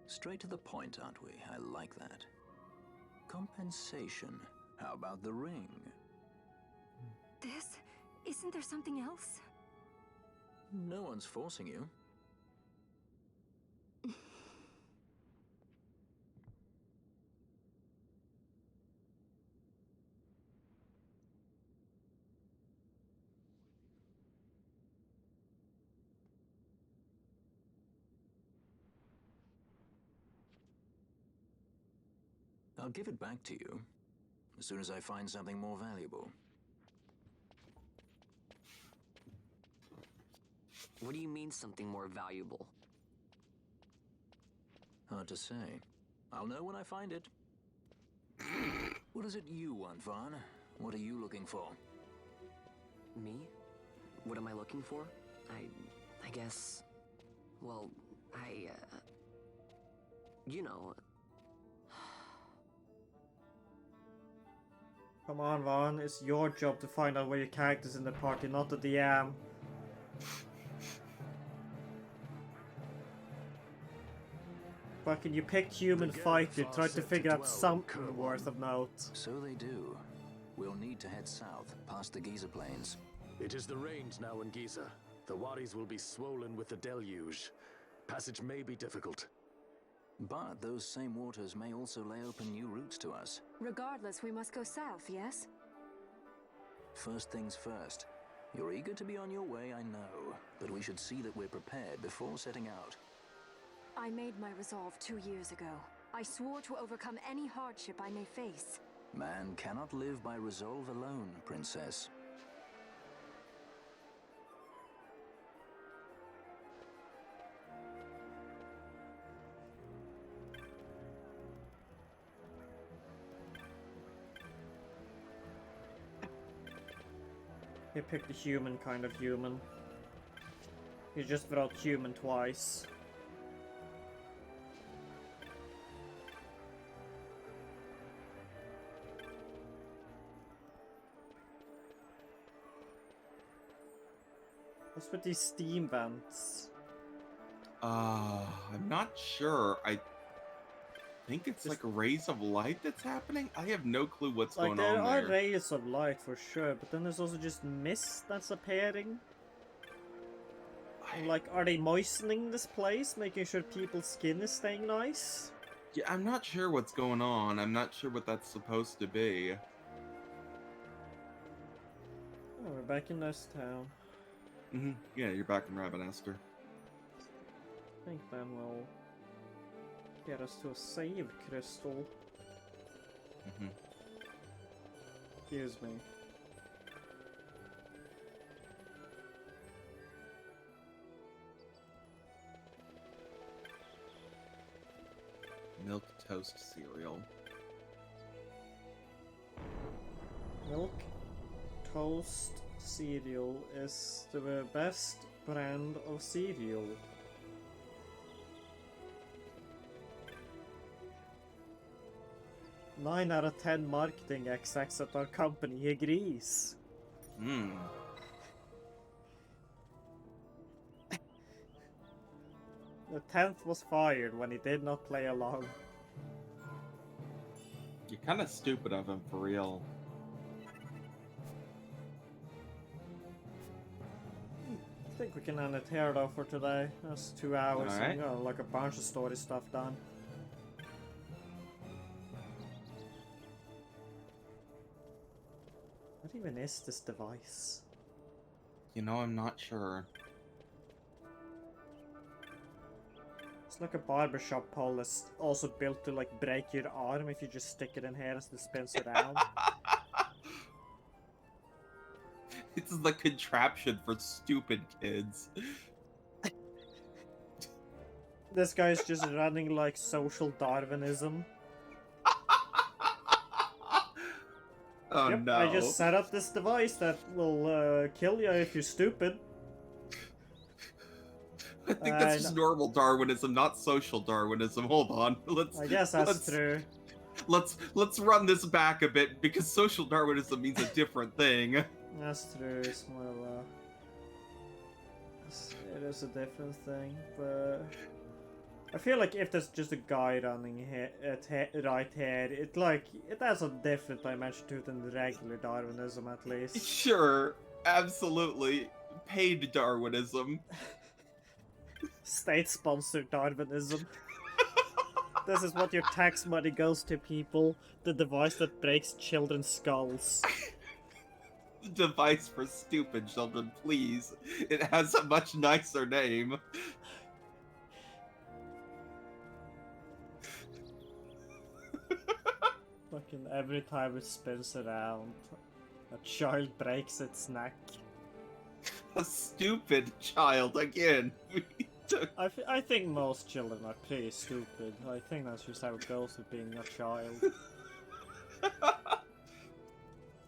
Straight to the point, aren't we? I like that. Compensation. How about the ring? This? Isn't there something else? No one's forcing you. I'll give it back to you as soon as I find something more valuable. What do you mean something more valuable? Hard to say. I'll know when I find it. What is it you want, Vaughn? What are you looking for? Me? What am I looking for? I guess... Well, you know... Come on, Vaughn. It's your job to find out where your character's in the party, not the DM. Fucking you picked human fighter, tried to figure out something worth of note. So they do. We'll need to head south, past the Giza Plains. It is the rains now in Giza. The wadis will be swollen with the deluge. Passage may be difficult. But those same waters may also lay open new routes to us. Regardless, we must go south, yes? First things first. You're eager to be on your way, I know. But we should see that we're prepared before setting out. I made my resolve 2 years ago. I swore to overcome any hardship I may face. Man cannot live by resolve alone, Princess. He picked the human kind of human. He just wrote human twice. What's with these steam vents? I'm not sure. I think it's like rays of light that's happening. I have no clue what's going There on are there. rays of light for sure, but then there's also just mist that's appearing. And, like, are they moistening this place, making sure people's skin is staying nice? Yeah, I'm not sure what's going on. I'm not sure what that's supposed to be. Oh, we're back in this town. Yeah, you're back in Rabanester. I think then we'll get us to a save crystal. Excuse me. Milk toast cereal. Milk toast cereal is the best brand of cereal. Nine out of 10 marketing execs at our company agrees. The 10th was fired when he did not play along. You're kind of stupid of him, for real. I think we can end it here though for today. That's 2 hours. All right. And we got like a bunch of story stuff done. What even is this device? You know, I'm not sure. It's like a barbershop pole that's also built to like break your arm if you just stick it in here as it spins around. This is the contraption for stupid kids. This guy's just running like social Darwinism. Oh Yep, no. I just set up this device that will kill you if you're stupid. I think that's just normal Darwinism, not social Darwinism. Hold on. I guess that's true. Let's run this back a bit because social Darwinism means a different thing. That's true. It's more of a... It is a different thing, but I feel like if there's just a guy running right here, it has a different dimension to it than regular Darwinism, at least. Sure, absolutely. Paid Darwinism. State-sponsored Darwinism. This is what your tax money goes to, people. The device that breaks children's skulls. Device for stupid children, please. It has a much nicer name. Fucking every time it spins around, a child breaks its neck. A stupid child again. I think most children are pretty stupid. I think that's just how it goes with being a child.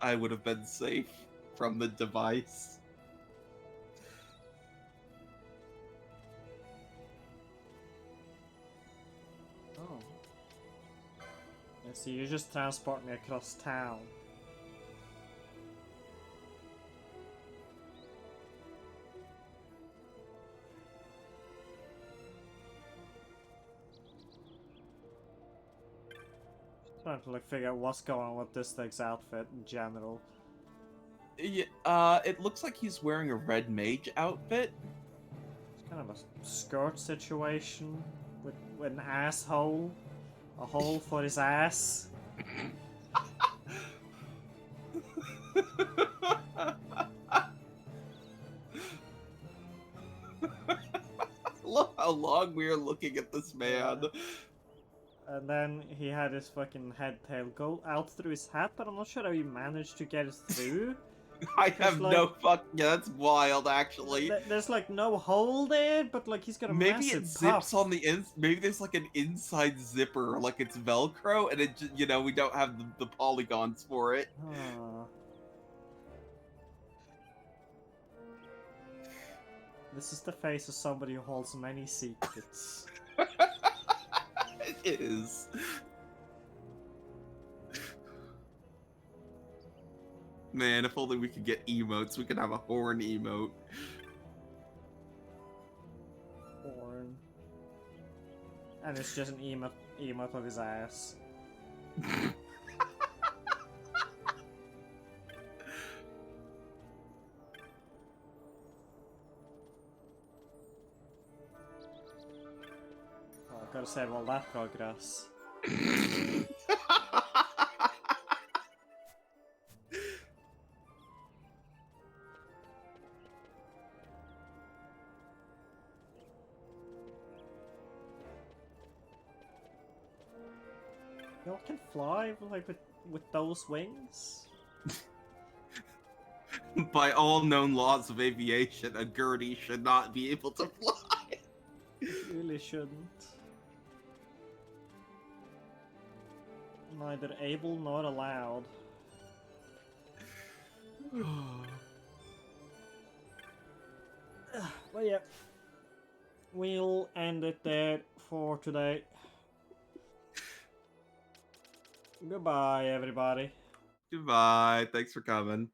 I would have been safe from the device. Oh. I see, you just transport me across town. Trying to like figure out what's going on with this thing's outfit in general. Yeah, it looks like he's wearing a red mage outfit. It's kind of a skirt situation with an asshole. A hole for his ass. Look how long we are looking at this man. And then he had his fucking head tail go out through his hat, but I'm not sure how he managed to get it through. I have like, no fuck. Yeah, that's wild, actually. There's like no hole there, but like he's got a Maybe massive it zips puff. on the ins. Maybe there's like an inside zipper, like it's Velcro, and it just, you know, we don't have the polygons for it. This is the face of somebody who holds many secrets. It is. Man, if only we could get emotes, we could have a horn emote. Horn. And it's just an emote of his ass. Oh, I've got to save all that progress. Y'all can fly like with those wings? By all known laws of aviation, a Gertie should not be able to fly. It really shouldn't. Neither able nor allowed. But yeah, we'll end it there for today. Goodbye, everybody. Goodbye. Thanks for coming.